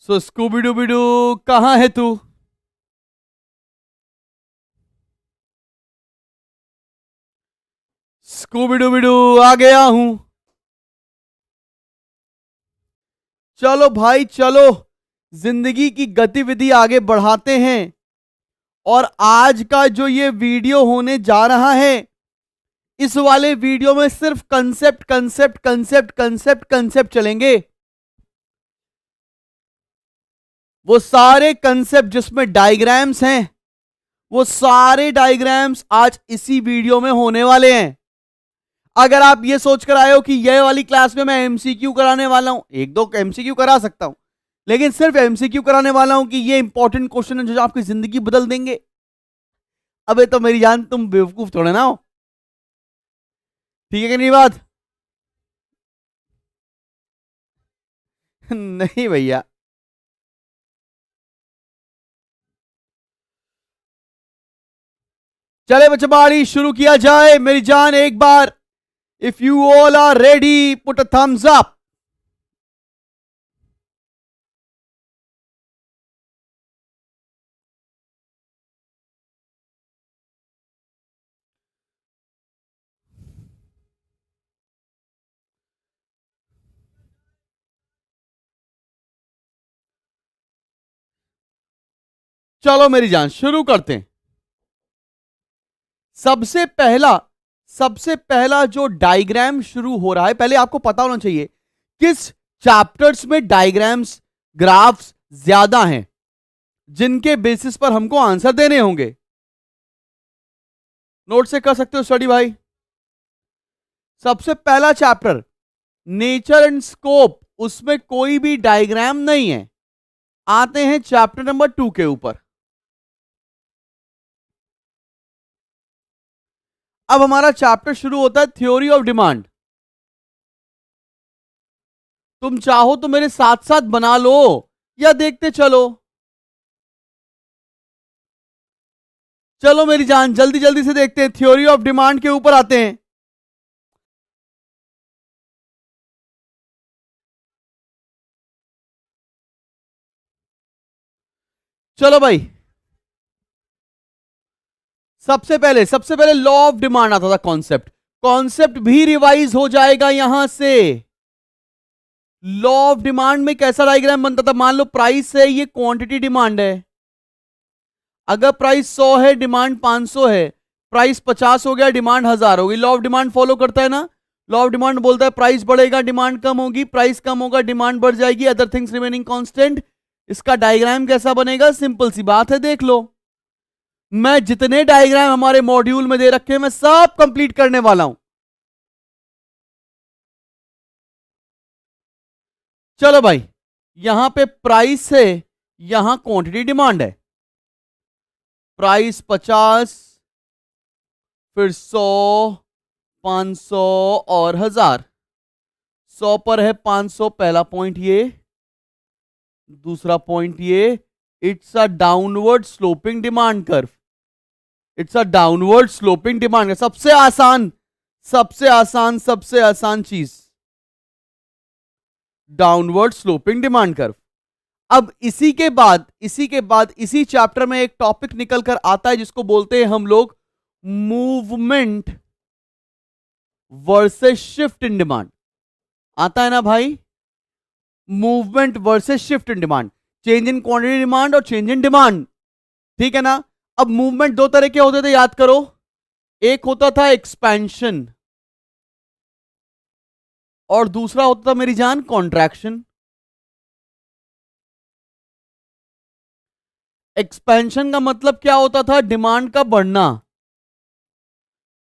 सो Scooby डूबी do, कहाँ है तू? स्कूबी डूबी डू, आ गया हूं। चलो भाई चलो, जिंदगी की गतिविधि आगे बढ़ाते हैं। और आज का जो ये वीडियो होने जा रहा है, इस वाले वीडियो में सिर्फ concept concept concept concept concept चलेंगे। वो सारे कंसेप्ट जिसमें डायग्राम्स हैं, वो सारे डायग्राम्स आज इसी वीडियो में होने वाले हैं। अगर आप ये सोचकर आए हो कि ये वाली क्लास में मैं एमसीक्यू कराने वाला हूं, एक दो एमसीक्यू करा सकता हूं, लेकिन सिर्फ एमसीक्यू कराने वाला हूं कि ये इंपॉर्टेंट क्वेश्चन है जो आपकी जिंदगी बदल देंगे, अबे तो मेरी जान तुम बेवकूफ थोड़े ना हो। ठीक है कि नहीं बात? नहीं भैया। चले बच्चे बाड़ी शुरू किया जाए। मेरी जान एक बार, if you all are ready, put a thumbs up. चलो मेरी जान शुरू करते हैं। सबसे पहला जो डायग्राम शुरू हो रहा है, पहले आपको पता होना चाहिए किस चैप्टर्स में डायग्राम्स, ग्राफ्स ज्यादा हैं, जिनके बेसिस पर हमको आंसर देने होंगे। नोट से कर सकते हो स्टडी भाई। सबसे पहला चैप्टर नेचर एंड स्कोप, उसमें कोई भी डायग्राम नहीं है। आते हैं चैप्टर नंबर 2 के ऊपर। अब हमारा चैप्टर शुरू होता है थ्योरी ऑफ डिमांड। तुम चाहो तो मेरे साथ साथ बना लो या देखते चलो। चलो मेरी जान जल्दी जल्दी से देखते हैं, थ्योरी ऑफ डिमांड के ऊपर आते हैं। चलो भाई, सबसे पहले लॉ ऑफ डिमांड आता था। कॉन्सेप्ट भी रिवाइज हो जाएगा यहां से। लॉ ऑफ डिमांड में कैसा डायग्राम बनता था? मान लो प्राइस है, ये क्वांटिटी डिमांड है। अगर प्राइस 100 है, डिमांड 500 है, प्राइस 50 हो गया, डिमांड 1000 होगी। लॉ ऑफ डिमांड फॉलो करता है ना। लॉ ऑफ डिमांड बोलता है प्राइस बढ़ेगा, डिमांड कम होगी, प्राइस कम होगा, डिमांड बढ़ जाएगी, अदर थिंग्स रिमेनिंग कांस्टेंट। इसका डायग्राम कैसा बनेगा? सिंपल सी बात है, देख लो। मैं जितने डायग्राम हमारे मॉड्यूल में दे रखे हैं, मैं सब कंप्लीट करने वाला हूं। चलो भाई, यहां पे प्राइस है, यहां क्वांटिटी डिमांड है। प्राइस 50, फिर 100, 500 और 1000। 100 पर है 500, पहला पॉइंट ये, दूसरा पॉइंट ये। It's a downward sloping demand curve. It's a downward sloping demand curve. सबसे आसान चीज, डाउनवर्ड स्लोपिंग डिमांड कर्व। अब इसी चैप्टर में एक टॉपिक निकल कर आता है जिसको बोलते हैं हम लोग movement versus shift in demand. आता है ना भाई, movement versus shift in demand, change in quantity demand और चेंज इन डिमांड। ठीक है ना। अब मूवमेंट दो तरह के होते थे, याद करो। एक होता था एक्सपेंशन और दूसरा होता था मेरी जान कॉन्ट्रैक्शन। एक्सपेंशन का मतलब क्या होता था? डिमांड का बढ़ना।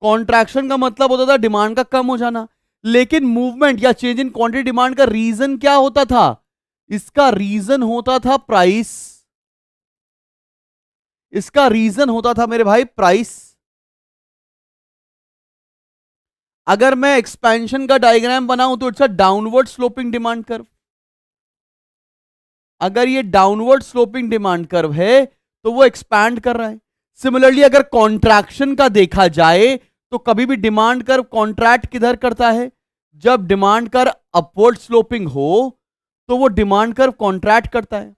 कॉन्ट्रैक्शन का मतलब होता था डिमांड का कम हो जाना। लेकिन मूवमेंट या चेंज इन क्वांटिटी डिमांड का रीजन क्या होता था? इसका रीजन होता था प्राइस। इसका रीजन होता था मेरे भाई प्राइस। अगर मैं एक्सपेंशन का डायग्राम बनाऊं तो it's a downward sloping demand curve. अगर ये डाउनवर्ड स्लोपिंग डिमांड कर्व है तो वो एक्सपैंड कर रहा है। सिमिलरली अगर कॉन्ट्रैक्शन का देखा जाए तो कभी भी डिमांड कर्व कॉन्ट्रैक्ट किधर करता है? जब डिमांड कर्व अपवर्ड स्लोपिंग हो तो वो डिमांड कर्व कॉन्ट्रैक्ट करता है।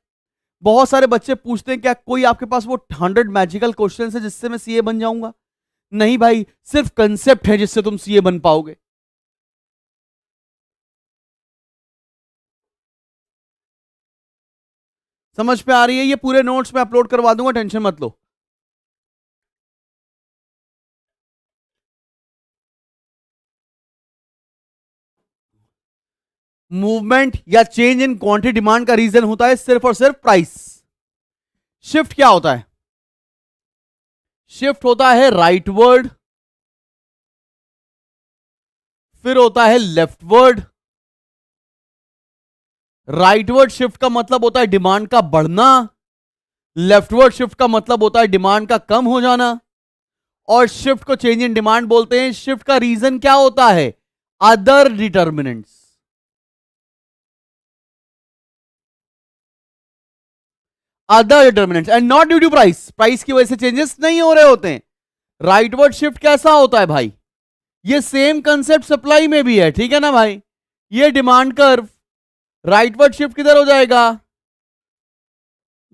बहुत सारे बच्चे पूछते हैं क्या कोई आपके पास वो 100 मैजिकल क्वेश्चन है जिससे मैं सीए बन जाऊंगा? नहीं भाई, सिर्फ कंसेप्ट है जिससे तुम सीए बन पाओगे। समझ पे आ रही है? ये पूरे नोट्स में अपलोड करवा दूंगा, टेंशन मत लो। मूवमेंट या चेंज इन क्वांटिटी डिमांड का रीजन होता है सिर्फ और सिर्फ प्राइस। शिफ्ट क्या होता है? शिफ्ट होता है राइटवर्ड, फिर होता है लेफ्टवर्ड। राइटवर्ड शिफ्ट का मतलब होता है डिमांड का बढ़ना, लेफ्टवर्ड शिफ्ट का मतलब होता है डिमांड का कम हो जाना। और शिफ्ट को चेंज इन डिमांड बोलते हैं। शिफ्ट का रीजन क्या होता है? Other determinants. Other determinants and not due to price. Price की वजह से चेंजेस नहीं हो रहे होते हैं। राइटवर्ड शिफ्ट कैसा होता है भाई? ये सेम कंसेप्ट सप्लाई में भी है, ठीक है ना भाई? ये डिमांड कर्व राइटवर्ड शिफ्ट किधर हो जाएगा?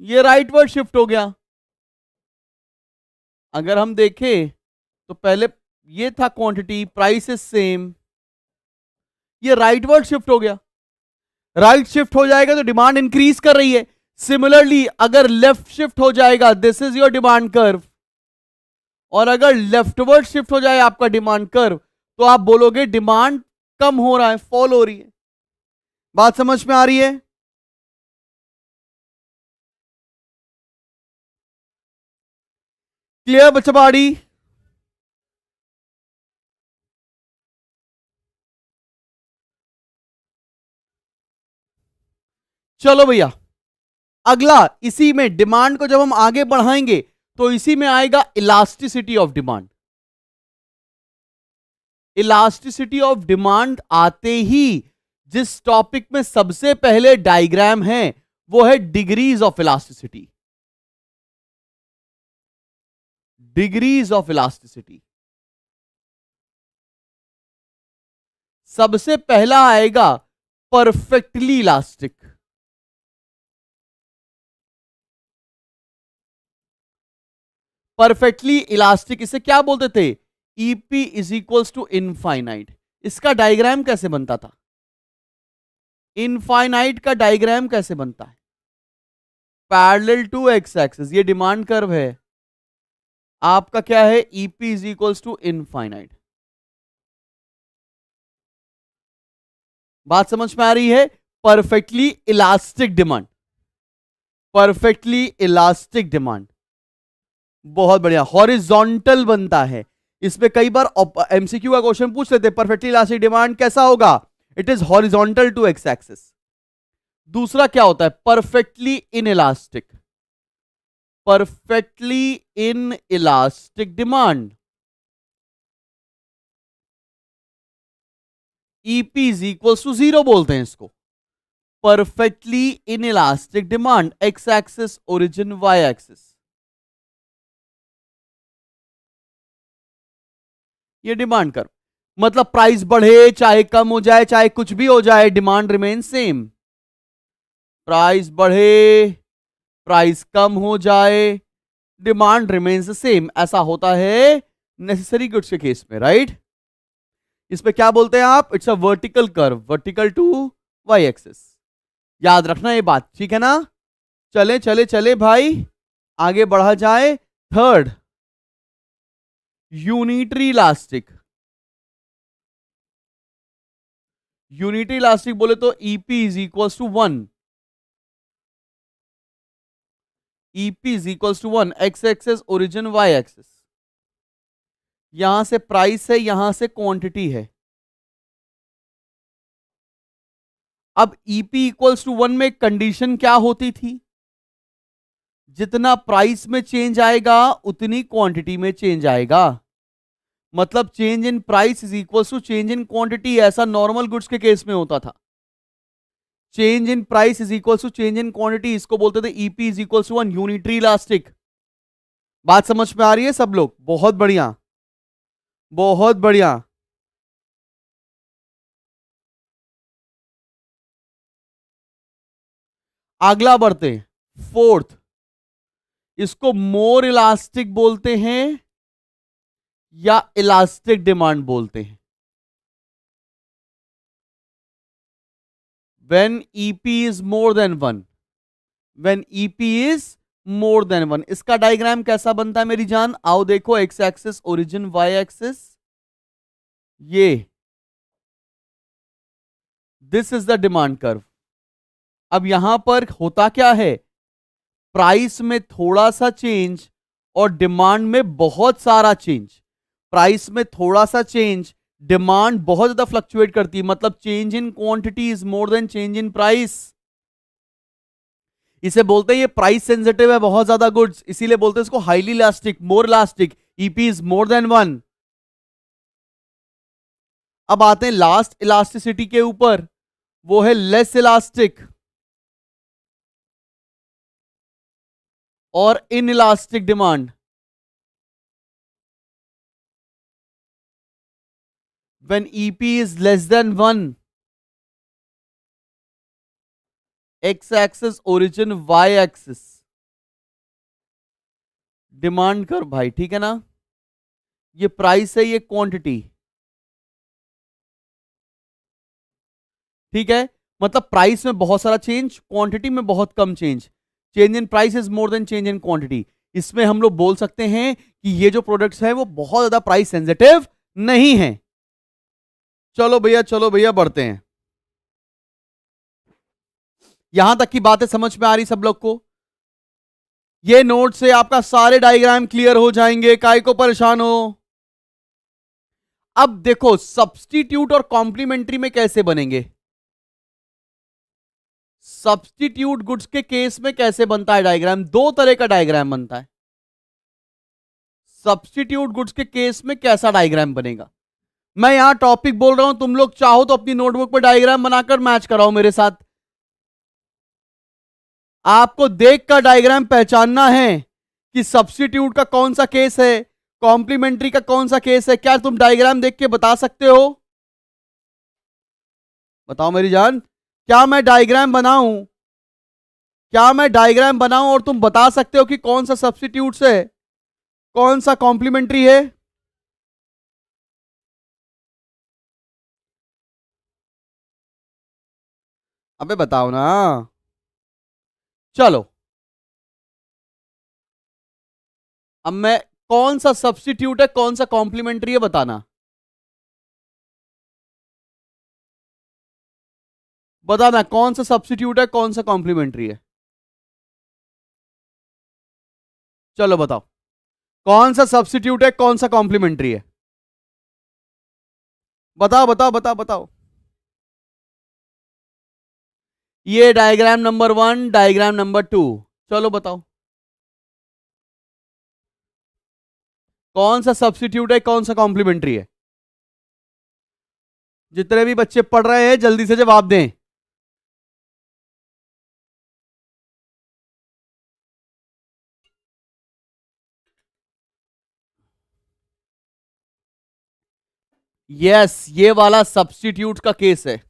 ये राइटवर्ड शिफ्ट हो गया। अगर हम देखें तो पहले ये था क्वांटिटी, प्राइस इज सेम, ये राइटवर्ड शिफ्ट हो गया। राइट शिफ्ट हो जाएगा तो डिमांड इंक्रीज कर रही है। सिमिलरली अगर लेफ्ट शिफ्ट हो जाएगा, this is your demand curve, और अगर लेफ्टवर्ड शिफ्ट हो जाए आपका डिमांड कर्व, तो आप बोलोगे डिमांड कम हो रहा है, फॉल हो रही है। बात समझ में आ रही है? क्लियर बच्चा बाड़ी? चलो भैया, अगला इसी में डिमांड को जब हम आगे बढ़ाएंगे तो इसी में आएगा elasticity of demand. Elasticity of demand आते ही जिस टॉपिक में सबसे पहले डायग्राम है वो है degrees of elasticity. Degrees of elasticity सबसे पहला आएगा परफेक्टली इलास्टिक। परफेक्टली इलास्टिक इसे क्या बोलते थे? EP is equals to infinite. इसका डायग्राम कैसे बनता था? इनफाइनाइट का डायग्राम कैसे बनता है? पैरेलल टू एक्स एक्सिस, ये डिमांड कर्व है आपका, क्या है? EP is equals to infinite. बात समझ में आ रही है? Perfectly elastic demand, perfectly elastic demand, बहुत बढ़िया। हॉरिजॉन्टल बनता है। इसमें कई बार एमसीक्यू का क्वेश्चन पूछ लेते हैं, परफेक्टली इलास्टिक डिमांड कैसा होगा? It is horizontal to X axis. दूसरा क्या होता है? Perfectly inelastic. Perfectly inelastic demand, EP is equal to 0 बोलते हैं इसको। Perfectly inelastic demand, X axis origin, Y axis, ये डिमांड कर्व। मतलब प्राइस बढ़े चाहे कम हो जाए, चाहे कुछ भी हो जाए, डिमांड रिमेन सेम। प्राइस बढ़े, प्राइस कम हो जाए, डिमांड रिमेन्स सेम। ऐसा होता है नेसेसरी गुड्स के केस में, राइट? इसमें क्या बोलते हैं आप? It's a vertical curve, vertical to Y axis. याद रखना ये बात, ठीक है ना? चले चले चले भाई, आगे बढ़ा जाए। Third, unitary elastic. Unitary elastic बोले तो EP is equal to 1। EP is equal to 1, X axis origin, Y axis. यहां से प्राइस है, यहां से क्वांटिटी है। अब ईपी इक्वल्स टू 1 में कंडीशन क्या होती थी? जितना प्राइस में चेंज आएगा उतनी क्वांटिटी में चेंज आएगा। मतलब change in price is equal to change in quantity. ऐसा नॉर्मल गुड्स के केस में होता था। Change in price is equal to change in quantity, इसको बोलते थे EP is equal to 1, unitary elastic. बात समझ में आ रही है सब लोग? बहुत बढ़िया, बहुत बढ़िया। अगला बढ़ते हैं, फोर्थ, इसको मोर इलास्टिक बोलते हैं या इलास्टिक डिमांड बोलते हैं। when EP is more than 1, when EP is more than 1, इसका डायग्राम कैसा बनता है मेरी जान? आओ देखो, X axis origin, Y axis, ये this is the demand curve. अब यहां पर होता क्या है, प्राइस में थोड़ा सा चेंज और डिमांड में बहुत सारा चेंज। प्राइस में थोड़ा सा चेंज, डिमांड बहुत ज्यादा फ्लक्चुएट करती है, मतलब change in quantity is more than change in price. इसे बोलते हैं ये प्राइस सेंसिटिव है बहुत ज्यादा गुड्स, इसीलिए बोलते हैं इसको highly elastic, more elastic. EP is more then 1। अब आते हैं लास्ट इलास्टिसिटी के ऊपर, वो है लेस इलास्टिक और in elastic demand. when EP is less than 1, x axis origin, y axis demand कर भाई, ठीक है ना? ये प्राइस है, ये क्वांटिटी, ठीक है? मतलब प्राइस में बहुत सारा चेंज, क्वांटिटी में बहुत कम change. Change in price is more than change in quantity. इसमें हम लोग बोल सकते हैं कि ये जो प्रोडक्ट्स हैं वो बहुत ज्यादा प्राइस सेंसिटिव नहीं है। चलो भैया, चलो भैया, बढ़ते हैं। यहां तक की बातें समझ में आ रही सब लोग को? ये नोट से आपका सारे डायग्राम क्लियर हो जाएंगे, काय को परेशान हो? अब देखो सब्स्टिट्यूट और कॉम्प्लीमेंट्री में कैसे बनेंगे। सब्स्टिट्यूट गुड्स के केस में कैसे बनता है डायग्राम? दो तरह का डायग्राम बनता है। सब्स्टिट्यूट गुड्स के केस में कैसा डायग्राम बनेगा? मैं यहां टॉपिक बोल रहा हूं, तुम लोग चाहो तो अपनी नोटबुक पर डायग्राम बनाकर मैच कराओ मेरे साथ। आपको देखकर डायग्राम पहचानना है कि सब्स्टिट्यूट का कौन सा केस है, कॉम्प्लीमेंट्री का कौन सा केस है। क्या तुम डायग्राम देख के बता सकते हो? बताओ मेरी जान, क्या मैं डायग्राम बनाऊं, क्या मैं डायग्राम बनाऊं और तुम बता सकते हो कि कौन सा सब्स्टिट्यूट है, कौन सा कॉम्प्लीमेंट्री है? अबे बताओ ना। चलो, अब मैं कौन सा सब्स्टिट्यूट है, कौन सा कॉम्प्लीमेंट्री है बताना। बताना कौन सा सब्स्टिट्यूट है, कौन सा कॉम्प्लीमेंट्री है। चलो बताओ, कौन सा सब्स्टिट्यूट है, कौन सा कॉम्प्लीमेंट्री है? बताओ बताओ बताओ बताओ। ये डायग्राम नंबर 1, डायग्राम नंबर 2। चलो बताओ, कौन सा सब्स्टिट्यूट है, कौन सा कॉम्प्लीमेंट्री है? जितने भी बच्चे पढ़ रहे हैं जल्दी से जवाब दें। यस, ये वाला सब्स्टिट्यूट का केस है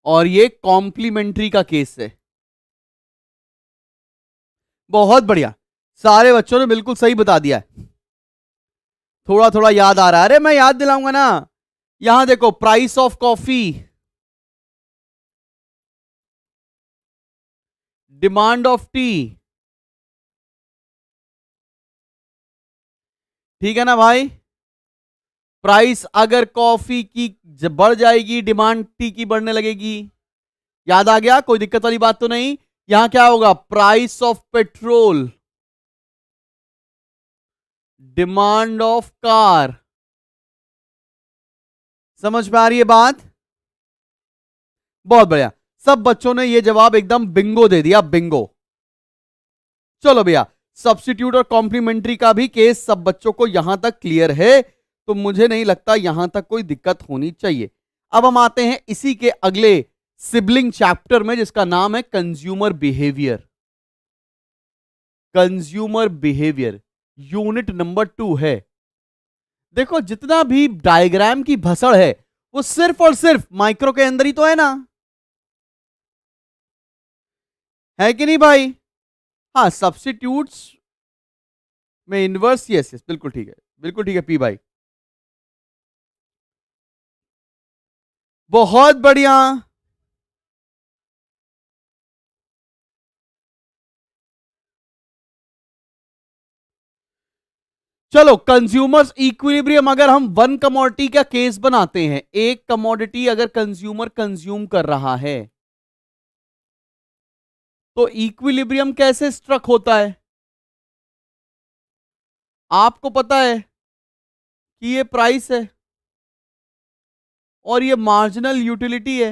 और ये कॉम्प्लीमेंट्री का केस है। बहुत बढ़िया, सारे बच्चों ने बिल्कुल सही बता दिया है। थोड़ा थोड़ा याद आ रहा है, अरे मैं याद दिलाऊंगा ना। यहां देखो, price of coffee, demand of T, ठीक है ना भाई? प्राइस अगर कॉफी की बढ़ जाएगी, डिमांड टी की बढ़ने लगेगी। याद आ गया? कोई दिक्कत वाली बात तो नहीं। यहां क्या होगा? Price of petrol, demand of car. समझ में आ रही है बात? बहुत बढ़िया, सब बच्चों ने ये जवाब एकदम बिंगो दे दिया, बिंगो। चलो भैया, सब्स्टिट्यूट और कॉम्प्लीमेंट्री का भी केस सब बच्चों को यहां तक क्लियर है, तो मुझे नहीं लगता यहां तक कोई दिक्कत होनी चाहिए। अब हम आते हैं इसी के अगले सिबलिंग चैप्टर में, जिसका नाम है consumer behaviour. Consumer behaviour unit number 2 है। देखो, जितना भी डायग्राम की भसड़ है वो सिर्फ और सिर्फ माइक्रो के अंदर ही तो है ना। है कि नहीं भाई? हाँ, सब्स्टिट्यूट्स में इनवर्स, यस यस, बिल्कुल ठीक है, बिल्कुल ठीक है पी भाई, बहुत बढ़िया। चलो, कंज्यूमर्स इक्विलिब्रियम, अगर हम वन कमोडिटी का केस बनाते हैं, एक कमोडिटी अगर कंज्यूमर कंज्यूम कर रहा है, तो इक्विलिब्रियम कैसे स्ट्रक होता है? आपको पता है कि ये प्राइस है और ये मार्जिनल यूटिलिटी है,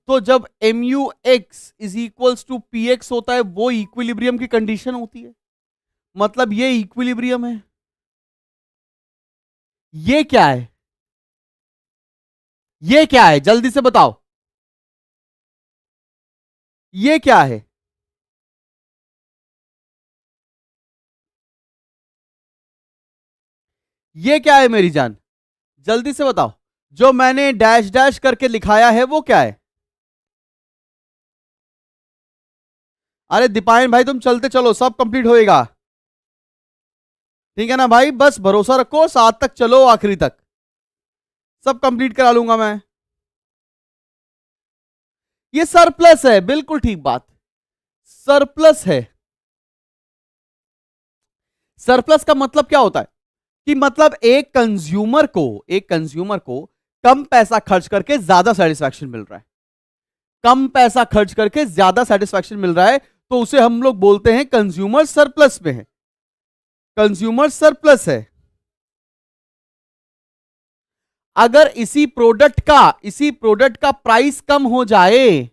तो जब MUX is equals to PX होता है, वो इक्विलिब्रियम की कंडीशन होती है, मतलब ये इक्विलिब्रियम है। ये क्या है? ये क्या है, जल्दी से बताओ, ये क्या है? ये क्या है मेरी जान, जल्दी से बताओ, जो मैंने डैश डैश करके लिखाया है वो क्या है? अरे दीपायन भाई, तुम चलते चलो, सब कंप्लीट होएगा, ठीक है ना भाई? बस भरोसा रखो, 7 तक चलो, आखिरी तक सब कंप्लीट करा लूंगा मैं। ये सरप्लस है, बिल्कुल ठीक बात, सरप्लस है। सरप्लस का मतलब क्या होता है? कि मतलब एक कंज्यूमर को कम पैसा खर्च करके ज्यादा सेटिस्फैक्शन मिल रहा है, कम पैसा खर्च करके ज्यादा सेटिस्फैक्शन मिल रहा है, तो उसे हम लोग बोलते हैं कंज्यूमर सरप्लस में है, कंज्यूमर सरप्लस है। अगर इसी प्रोडक्ट का प्राइस कम हो जाए,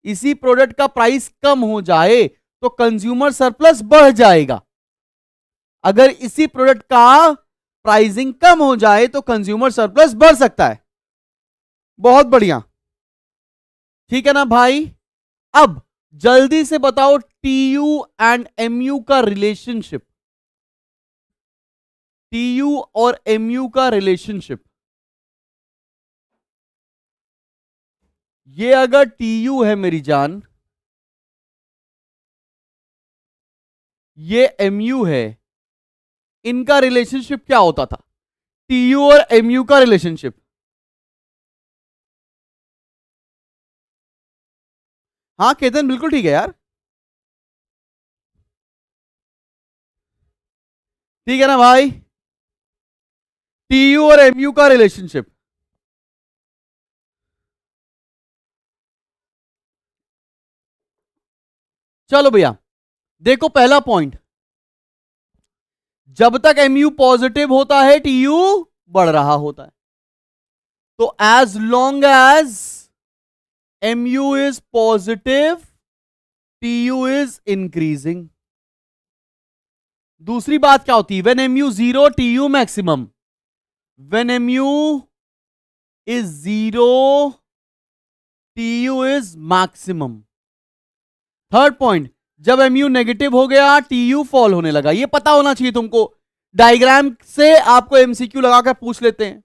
इसी प्रोडक्ट का प्राइस कम हो जाए, तो कंज्यूमर सरप्लस बढ़ जाएगा। अगर इसी प्रोडक्ट का प्राइसिंग कम हो जाए तो कंज्यूमर सरप्लस बढ़ सकता है। बहुत बढ़िया, ठीक है ना भाई? अब जल्दी से बताओ TU एंड MU का रिलेशनशिप, TU और MU का रिलेशनशिप। ये अगर TU है मेरी जान, ये MU है, इनका रिलेशनशिप क्या होता था? TU और MU का रिलेशनशिप, हाँ केतन बिल्कुल ठीक है यार, ठीक है ना भाई? TU और MU का रिलेशनशिप, चलो भैया देखो, पहला पॉइंट, जब तक MU पॉजिटिव होता है TU बढ़ रहा होता है, तो as long as MU is positive TU is increasing. दूसरी बात क्या होती है? When MU zero TU maximum, when MU is zero TU is maximum. Third point, जब MU नेगेटिव हो गया TU फॉल होने लगा। ये पता होना चाहिए तुमको, डायग्राम से आपको MCQ लगाकर पूछ लेते हैं।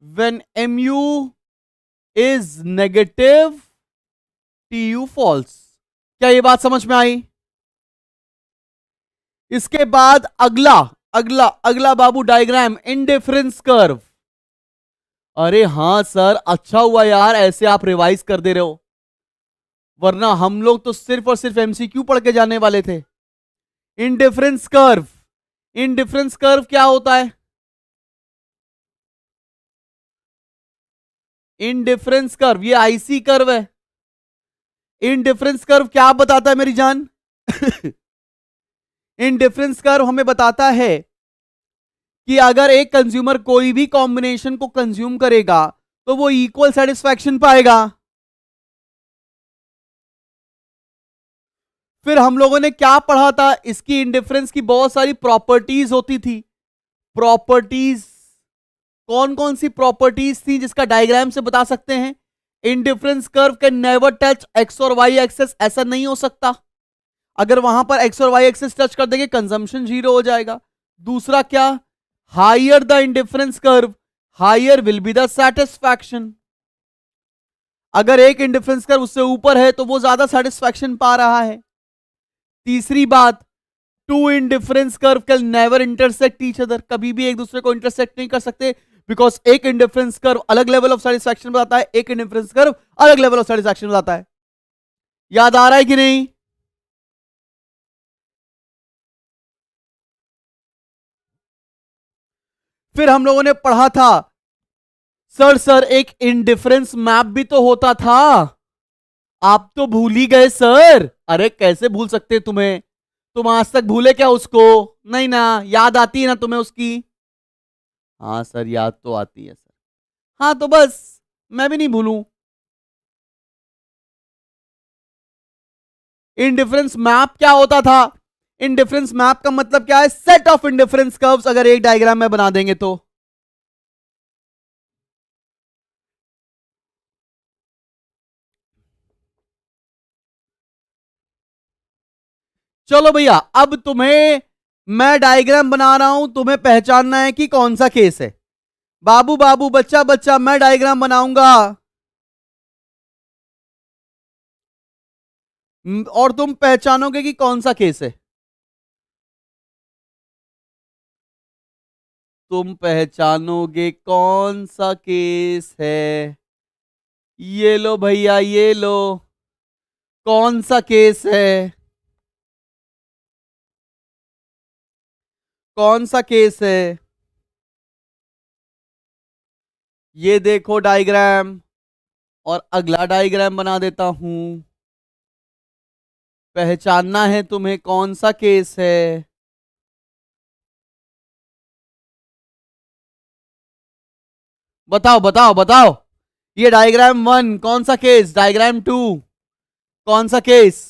When MU is negative TU falls. क्या ये बात समझ में आई? इसके बाद अगला अगला अगला बाबू डायग्राम, इंडिफरेंस कर्व। अरे हां सर, अच्छा हुआ यार ऐसे आप रिवाइज कर दे रहे हो, वरना हम लोग तो सिर्फ और सिर्फ MCQ पढ़ के जाने वाले थे। इंडिफरेंस कर्व, इंडिफरेंस कर्व क्या होता है? इंडिफरेंस कर्व ये IC कर्व है। इंडिफरेंस कर्व क्या बताता है मेरी जान? इंडिफरेंस कर्व हमें बताता है कि अगर एक कंज्यूमर कोई भी कॉम्बिनेशन को कंज्यूम करेगा तो वो इक्वल सेटिस्फैक्शन पाएगा। फिर हम लोगों ने क्या पढ़ा था? इसकी इंडिफरेंस की बहुत सारी प्रॉपर्टीज होती थी। प्रॉपर्टीज कौन कौन सी प्रॉपर्टीज थी जिसका डायग्राम से बता सकते हैं? Indifference curve can never touch x और वाई एक्सेस, ऐसा नहीं हो सकता। अगर वहां पर एक्स और वाई एक्सेस टच कर देंगे कंजम्पशन जीरो हो जाएगा। दूसरा क्या? Higher the indifference curve higher will be the satisfaction. अगर एक इंडिफरेंस कर्व उससे ऊपर है तो वो ज्यादा सेटिस्फैक्शन पा रहा है। तीसरी बात, two indifference curve can never intersect each other, कभी भी एक दूसरे को इंटरसेक्ट नहीं कर सकते, बिकॉज एक इंडिफरेंस कर्व अलग लेवल ऑफ सेटिस्फैक्शन बताता है, एक इंडिफरेंस कर्व अलग लेवल ऑफ सेटिस्फैक्शन बताता है। याद आ रहा है कि नहीं? फिर हम लोगों ने पढ़ा था सर एक इंडिफरेंस मैप भी तो होता था। आप तो भूल ही गए सर। अरे कैसे भूल सकते तुम्हें, तुम आज तक भूले क्या उसको? नहीं ना, याद आती है ना तुम्हें उसकी? हाँ सर, याद तो आती है सर। हाँ तो बस, मैं भी नहीं भूलूं। इंडिफरेंस मैप क्या होता था? इंडिफरेंस मैप का मतलब क्या है? सेट ऑफ इंडिफरेंस कर्व्स अगर एक डायग्राम में बना देंगे तो। चलो भैया, अब तुम्हें मैं डायग्राम बना रहा हूं, तुम्हें पहचानना है कि कौन सा केस है। बाबू बाबू, बच्चा बच्चा, मैं डायग्राम बनाऊंगा और तुम पहचानोगे कि कौन सा केस है। तुम पहचानोगे कौन सा केस है। ये लो भैया, ये लो। कौन सा केस है? कौन सा केस है? ये देखो डायग्राम, और अगला डायग्राम बना देता हूं। पहचानना है तुम्हें कौन सा केस है। बताओ बताओ बताओ। ये डायग्राम 1 कौन सा केस, डायग्राम 2 कौन सा केस?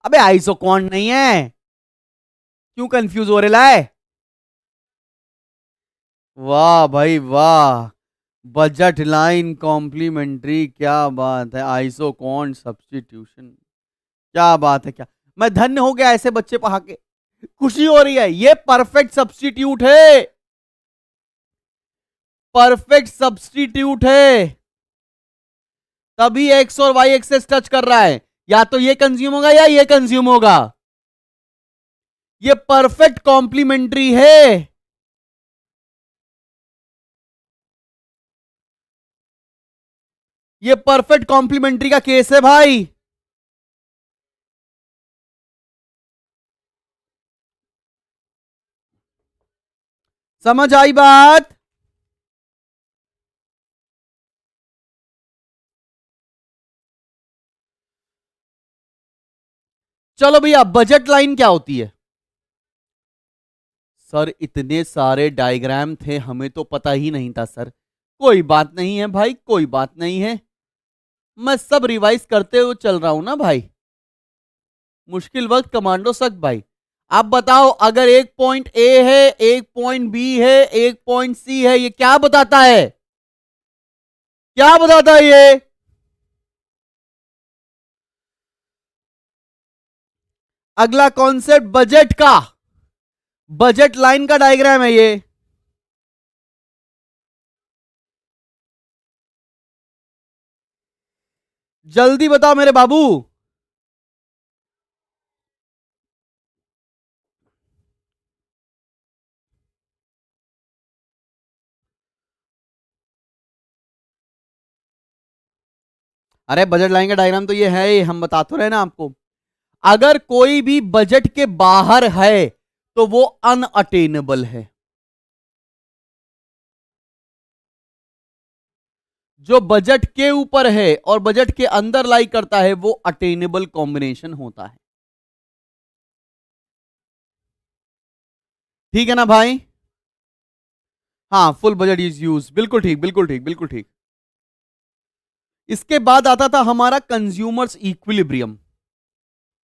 अबे आइसोकॉन नहीं है, क्यों कंफ्यूज हो रहा है? वाह भाई वाह, बजट लाइन कॉम्प्लीमेंट्री, क्या बात है, आइसोकॉन सब्स्टिट्यूशन, क्या बात है, क्या मैं धन्य हो गया ऐसे बच्चे पढ़ा के। खुशी हो रही है, ये परफेक्ट सब्स्टिट्यूट है, परफेक्ट सब्स्टिट्यूट है। तभी एक्स और वाई एक्सेस टच कर रहा है, या तो ये कंज्यूम होगा या ये कंज्यूम होगा। ये परफेक्ट कॉम्प्लीमेंट्री है। ये परफेक्ट कॉम्प्लीमेंट्री का केस है भाई। समझ आई बात? चलो भैया, बजट लाइन क्या होती है? सर इतने सारे डायग्राम थे, हमें तो पता ही नहीं था सर। कोई बात नहीं है भाई, कोई बात नहीं है, मैं सब रिवाइज करते हुए चल रहा हूं ना भाई। मुश्किल वक्त कमांडो सख्त भाई। आप बताओ, अगर एक पॉइंट ए है, एक पॉइंट बी है, एक पॉइंट सी है, ये क्या बताता है? क्या बताता है ये? अगला कॉन्सेप्ट बजट का, बजट लाइन का डायग्राम है ये। जल्दी बताओ मेरे बाबू। अरे बजट लाइन का डायग्राम तो ये है ही, हम बता तो रहे ना आपको। अगर कोई भी बजट के बाहर है तो वो अनअटेनेबल है। जो बजट के ऊपर है और बजट के अंदर लाई करता है वो अटेनेबल कॉम्बिनेशन होता है। ठीक है ना भाई? हाँ, फुल बजट इज यूज, बिल्कुल ठीक, बिल्कुल ठीक, बिल्कुल ठीक। इसके बाद आता था हमारा कंज्यूमर्स इक्विलिब्रियम।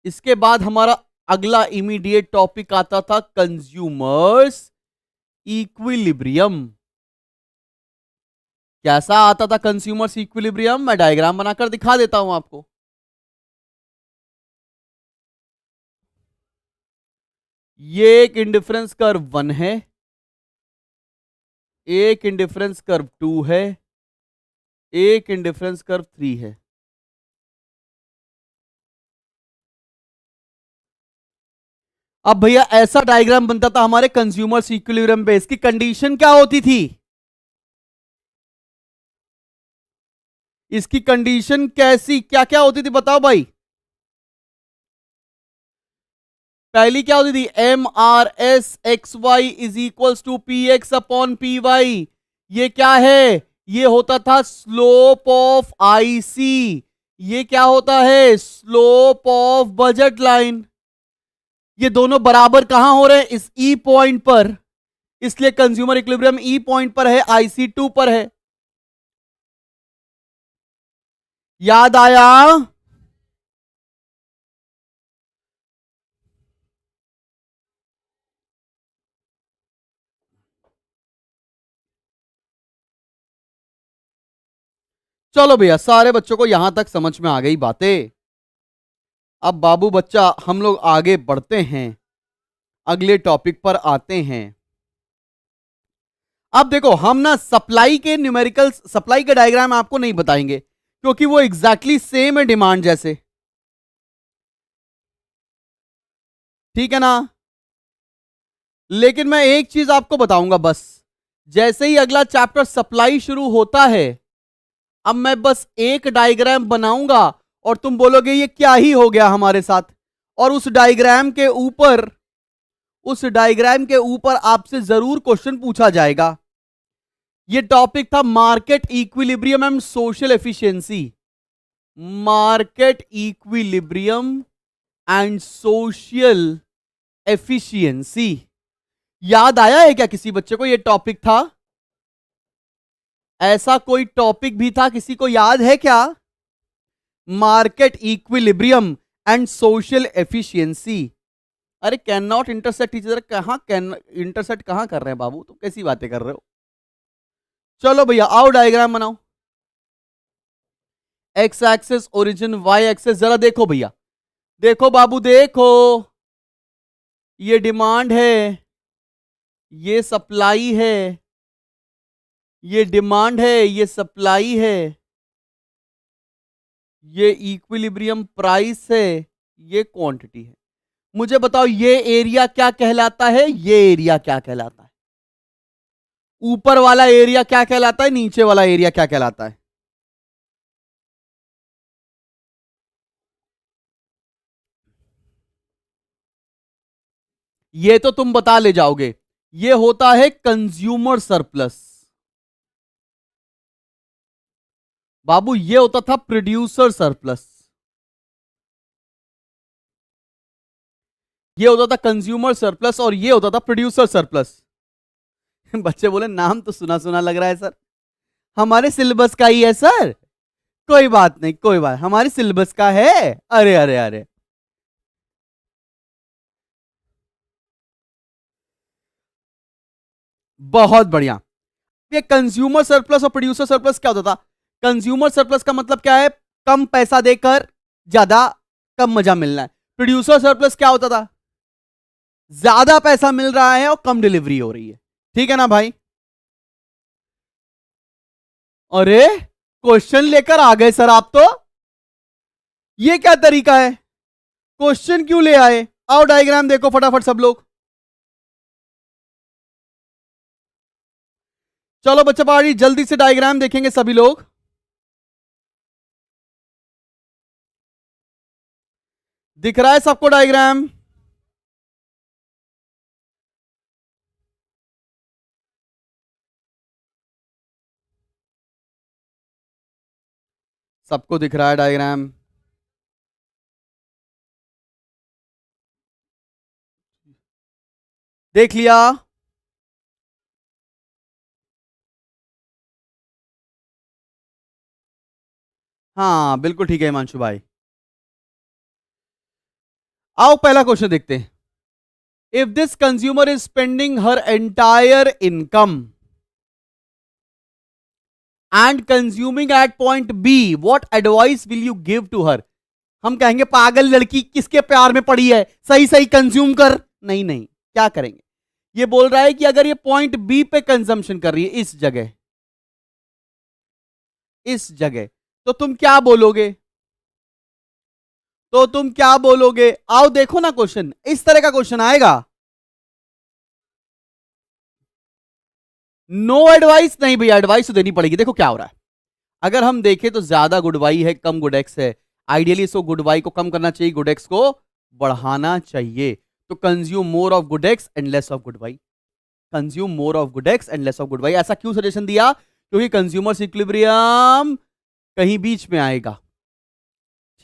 इसके बाद हमारा अगला इमीडिएट टॉपिक आता था कंज्यूमर्स इक्विलिब्रियम। कैसा आता था कंज्यूमर्स इक्विलिब्रियम? मैं डायग्राम बनाकर दिखा देता हूं आपको। ये एक इंडिफरेंस कर्व 1 है, एक इंडिफरेंस कर्व 2 है, एक इंडिफरेंस कर्व 3 है। अब भैया ऐसा डायग्राम बनता था हमारे कंज्यूमर इक्विलिब्रियम पे, इसकी कंडीशन क्या होती थी? इसकी कंडीशन कैसी क्या क्या होती थी बताओ भाई। पहली क्या होती थी? M R S X Y is equals to P X upon P Y. ये क्या है? ये होता था स्लोप ऑफ आईसी। ये क्या होता है? Slope of budget line. ये दोनों बराबर कहां हो रहे हैं? इस ई पॉइंट पर, इसलिए कंज्यूमर इक्विलिब्रियम ई पॉइंट पर है, आईसी 2 पर है। याद आया? चलो भैया, सारे बच्चों को यहां तक समझ में आ गई बातें। अब बाबू बच्चा हम लोग आगे बढ़ते हैं, अगले टॉपिक पर आते हैं। अब देखो, हम ना सप्लाई के न्यूमेरिकल, सप्लाई के डायग्राम आपको नहीं बताएंगे क्योंकि वो एग्जैक्टली सेम है डिमांड जैसे, ठीक है ना। लेकिन मैं एक चीज आपको बताऊंगा बस, जैसे ही अगला चैप्टर सप्लाई शुरू होता है, अब मैं बस एक डायग्राम बनाऊंगा और तुम बोलोगे ये क्या ही हो गया हमारे साथ। और उस डायग्राम के ऊपर, उस डायग्राम के ऊपर आपसे जरूर क्वेश्चन पूछा जाएगा। ये टॉपिक था market equilibrium and social efficiency. Market equilibrium and social efficiency. याद आया है क्या किसी बच्चे को ये टॉपिक था? ऐसा कोई टॉपिक भी था, किसी को याद है क्या? Market equilibrium and social efficiency. अरे कैन नॉट इंटरसेक्ट टीचर, कहां कैन इंटरसेक्ट कहां कर रहे हैं बाबू, तुम कैसी बातें कर रहे हो? चलो भैया आओ डायग्राम बनाओ। X axis origin, Y axis, जरा देखो भैया, देखो बाबू देखो, ये डिमांड है, ये सप्लाई है, ये डिमांड है, ये सप्लाई है, ये इक्विलिब्रियम प्राइस है, ये क्वांटिटी है। मुझे बताओ ये एरिया क्या कहलाता है, ये एरिया क्या कहलाता है? ऊपर वाला एरिया क्या कहलाता है, नीचे वाला एरिया क्या कहलाता है? ये तो तुम बता ले जाओगे। ये होता है कंज्यूमर सरप्लस बाबू, ये होता था प्रोड्यूसर सरप्लस, ये होता था कंज्यूमर सरप्लस, और ये होता था प्रोड्यूसर सरप्लस। बच्चे बोले नाम तो सुना सुना लग रहा है सर, हमारे सिलेबस का ही है सर। कोई बात नहीं, कोई बात, हमारे सिलेबस का है। अरे अरे अरे, बहुत बढ़िया। ये कंज्यूमर सरप्लस और प्रोड्यूसर सरप्लस क्या होता था? कंज्यूमर सरप्लस का मतलब क्या है? कम पैसा देकर ज्यादा, कम मजा मिलना है। प्रोड्यूसर सरप्लस क्या होता था? ज्यादा पैसा मिल रहा है और कम डिलीवरी हो रही है, ठीक है ना भाई? अरे क्वेश्चन लेकर आ गए सर आप तो, ये क्या तरीका है? क्वेश्चन क्यों ले आए? आओ डायग्राम देखो फटाफट सब लोग। चलो बच्चा पार्टी, जल्दी से डायग्राम देखेंगे सभी लोग। दिख रहा है सबको डायग्राम? सबको दिख रहा है डायग्राम? देख लिया? हाँ बिल्कुल ठीक है हिमांशु भाई। आओ पहला क्वेश्चन देखते हैं। If this consumer is spending her entire income and consuming at point B, what advice will you give to her? हम कहेंगे पागल लड़की किसके प्यार में पड़ी है, सही सही कंज्यूम कर, नहीं नहीं, क्या करेंगे, ये बोल रहा है कि अगर ये पॉइंट बी पे कंजम्पशन कर रही है इस जगह, इस जगह, तो तुम क्या बोलोगे, तो तुम क्या बोलोगे? आओ देखो ना क्वेश्चन, इस तरह का क्वेश्चन आएगा। नो एडवाइस नहीं भैया, एडवाइस तो देनी पड़ेगी। देखो क्या हो रहा है, अगर हम देखें तो ज्यादा गुड वाई है, कम गुड एक्स है। आइडियली इसको गुड वाई को कम करना चाहिए, गुड एक्स को बढ़ाना चाहिए। तो consume more of good X and less of good Y, consume more of good X and less of good Y. ऐसा क्यों सजेशन दिया? क्योंकि कंज्यूमर इक्विलिब्रियम कहीं बीच में आएगा,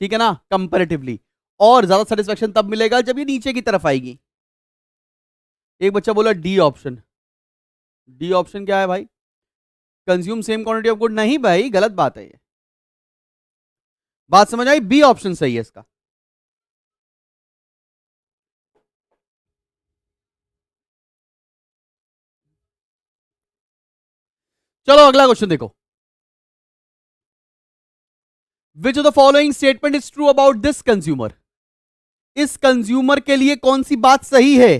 ठीक है ना, कंपैरेटिवली। और ज्यादा सेटिस्फेक्शन तब मिलेगा जब ये नीचे की तरफ आएगी। एक बच्चा बोला डी ऑप्शन, डी ऑप्शन क्या है भाई? Consume same quantity of good, नहीं भाई गलत बात है ये। बात समझ आई? बी ऑप्शन सही है इसका। चलो अगला क्वेश्चन देखो। विच of the following statement is true about this consumer? इस कंज्यूमर के लिए कौन सी बात सही है?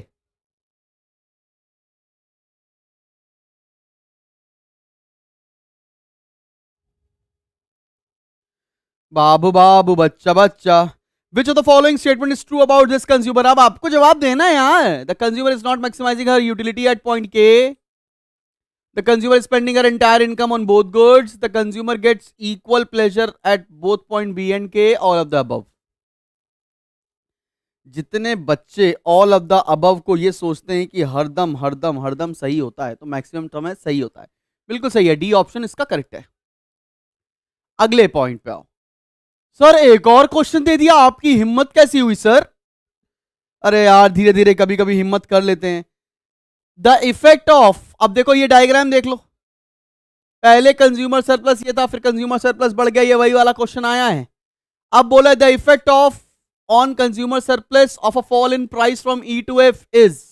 बाबू बाबू, बच्चा बच्चा। Which of the following statement is true about this consumer? अब आपको जवाब देना है यार। The consumer is not maximising her utility at point K. The consumer is spending her entire income on both goods. The consumer gets equal pleasure at both point B and K. All of the above. जितने बच्चे all of the above को ये सोचते हैं कि हरदम हरदम हरदम सही होता है, तो मैक्सिमम टर्म है सही होता है, बिल्कुल सही है, डी ऑप्शन इसका करेक्ट है। अगले पॉइंट पे आओ। सर एक और क्वेश्चन दे दिया, आपकी हिम्मत कैसी हुई सर? अरे यार धीरे धीरे कभी कभी हिम्मत कर लेते हैं। द इफेक्ट ऑफ, अब देखो ये डायग्राम देख लो, पहले कंज्यूमर सरप्लस ये था, फिर कंज्यूमर सरप्लस बढ़ गया, ये वही वाला क्वेश्चन आया है। अब बोला the effect of on consumer surplus of a fall in price from E to F is.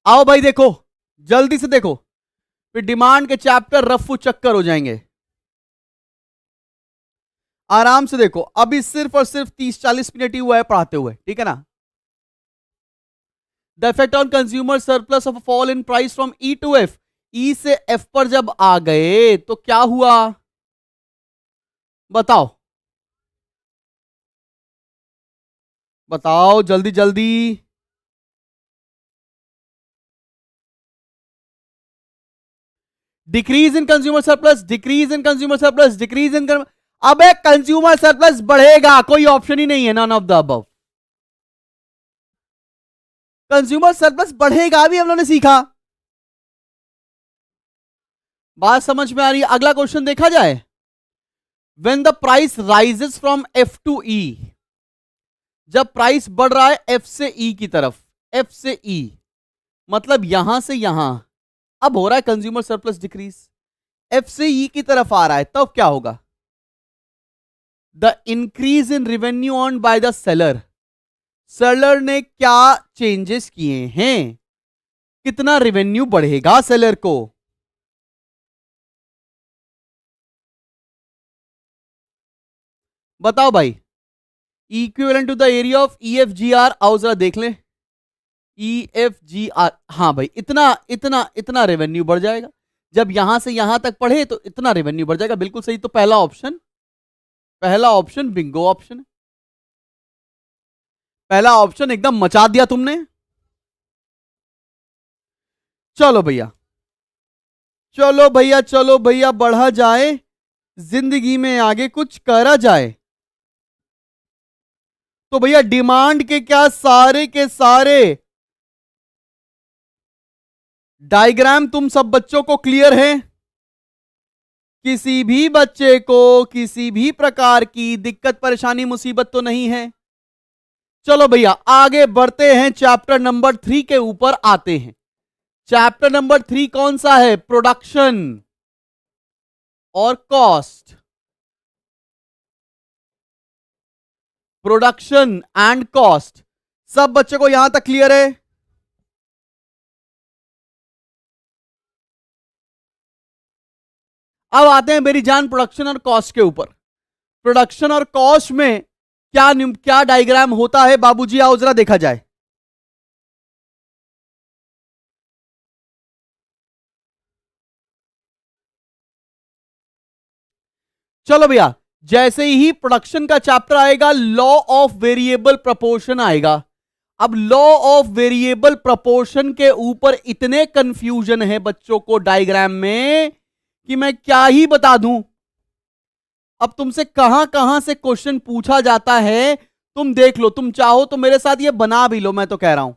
आओ भाई देखो, जल्दी से देखो, फिर डिमांड के चैप्टर रफू चक्कर हो जाएंगे। आराम से देखो, अभी सिर्फ और सिर्फ 30-40 मिनट ही हुआ है पढ़ाते हुए, ठीक है ना। The effect on consumer surplus of fall in price from E to F, E से एफ पर जब आ गए तो क्या हुआ बताओ, बताओ जल्दी जल्दी। Decrease in consumer surplus, decrease in consumer surplus, decrease in, अबे कंज्यूमर सरप्लस बढ़ेगा, कोई ऑप्शन ही नहीं है, none of the above. Consumer surplus बढ़ेगा भी हम लोगों ने सीखा, बात समझ में आ रही है। अगला क्वेश्चन देखा जाए। When the price rises from F to E, जब प्राइस बढ़ रहा है एफ से ई की तरफ, एफ से ई मतलब यहां से यहां, अब हो रहा है कंज्यूमर सरप्लस डिक्रीज, एफ से ई की तरफ आ रहा है, तब क्या होगा? The increase in revenue on by the seller, seller ने क्या चेंजेस किए हैं, कितना रेवेन्यू बढ़ेगा सेलर को? बताओ भाई। Equivalent to the area of E F G R, आओ जरा देख लें। ई एफ जी आर, हाँ भाई इतना इतना इतना रेवेन्यू बढ़ जाएगा, जब यहां से यहां तक पढ़े तो इतना रेवेन्यू बढ़ जाएगा, बिल्कुल सही। तो पहला ऑप्शन, पहला ऑप्शन बिंगो ऑप्शन, पहला ऑप्शन एकदम मचा दिया तुमने। चलो भैया, चलो भैया, चलो भैया, बढ़ा जाए, जिंदगी में आगे कुछ करा जाए। तो भैया डिमांड के क्या सारे के सारे डायग्राम तुम सब बच्चों को क्लियर है? किसी भी बच्चे को किसी भी प्रकार की दिक्कत परेशानी मुसीबत तो नहीं है? चलो भैया आगे बढ़ते हैं, चैप्टर नंबर 3 के ऊपर आते हैं। चैप्टर नंबर 3 कौन सा है? प्रोडक्शन और कॉस्ट, प्रोडक्शन एंड कॉस्ट। सब बच्चों को यहां तक क्लियर है? अब आते हैं मेरी जान प्रोडक्शन और कॉस्ट के ऊपर। प्रोडक्शन और कॉस्ट में क्या डायग्राम होता है बाबूजी, आओ जरा देखा जाए। चलो भैया, जैसे ही प्रोडक्शन का चैप्टर आएगा लॉ ऑफ वेरिएबल प्रपोर्शन आएगा। अब लॉ ऑफ वेरिएबल प्रपोर्शन के ऊपर इतने कंफ्यूजन है बच्चों को डायग्राम में कि मैं क्या ही बता दूं। अब तुमसे कहां कहां से क्वेश्चन पूछा जाता है, तुम देख लो। तुम चाहो तो मेरे साथ ये बना भी लो, मैं तो कह रहा हूं।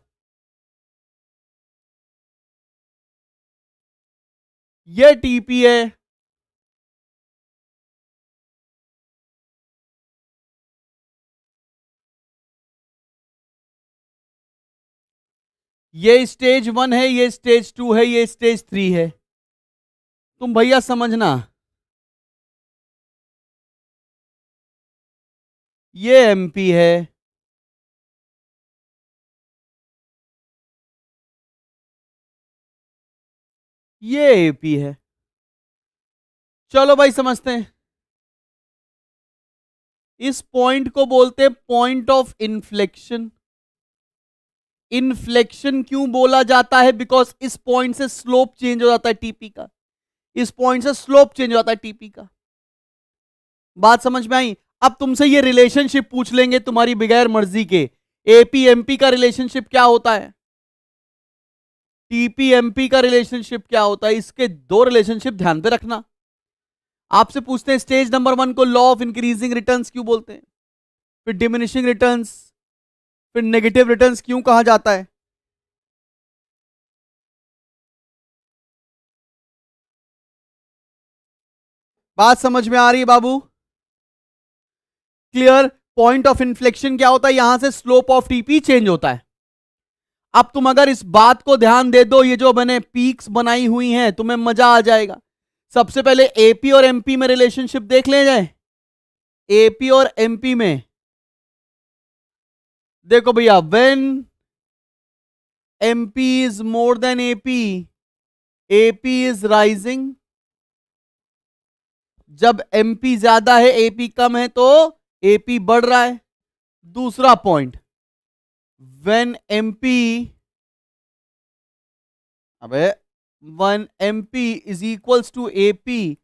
ये टीपी है, ये स्टेज 1 है, ये स्टेज 2 है, ये स्टेज 3 है। तुम भैया समझना, ये एमपी है, ये एपी है। चलो भाई समझते हैं। इस पॉइंट को बोलते हैं पॉइंट ऑफ इन्फ्लेक्शन। इन्फ्लेक्शन क्यों बोला जाता है? बिकॉज इस पॉइंट से स्लोप चेंज हो जाता है टीपी का। इस पॉइंट से स्लोप चेंज हो जाता है टीपी का। बात समझ में आई? अब तुमसे ये रिलेशनशिप पूछ लेंगे तुम्हारी बगैर मर्जी के, एपी एमपी का रिलेशनशिप क्या होता है, टीपी एमपी का रिलेशनशिप क्या होता है। इसके दो रिलेशनशिप ध्यान पे रखना। आपसे पूछते हैं स्टेज नंबर 1 को लॉ ऑफ इंक्रीजिंग रिटर्न्स क्यों बोलते हैं, फिर डिमिनिशिंग रिटर्न्स, फिर नेगेटिव रिटर्न्स क्यों कहा जाता है। बात समझ में आ रही है बाबू? क्लियर? पॉइंट ऑफ इन्फ्लेक्शन क्या होता है? यहां से स्लोप ऑफ टीपी चेंज होता है। अब तुम अगर इस बात को ध्यान दे दो, ये जो मैंने पीक्स बनाई हुई हैं, तुम्हें मजा आ जाएगा। सबसे पहले एपी और एमपी में रिलेशनशिप देख ले जाए। एपी और एमपी में देखो भैया, when MP is more then AP, AP is rising. जब एमपी ज्यादा है एपी कम है तो एपी बढ़ रहा है। दूसरा पॉइंट, व्हेन एमपी, अबे, one MP is equals to AP,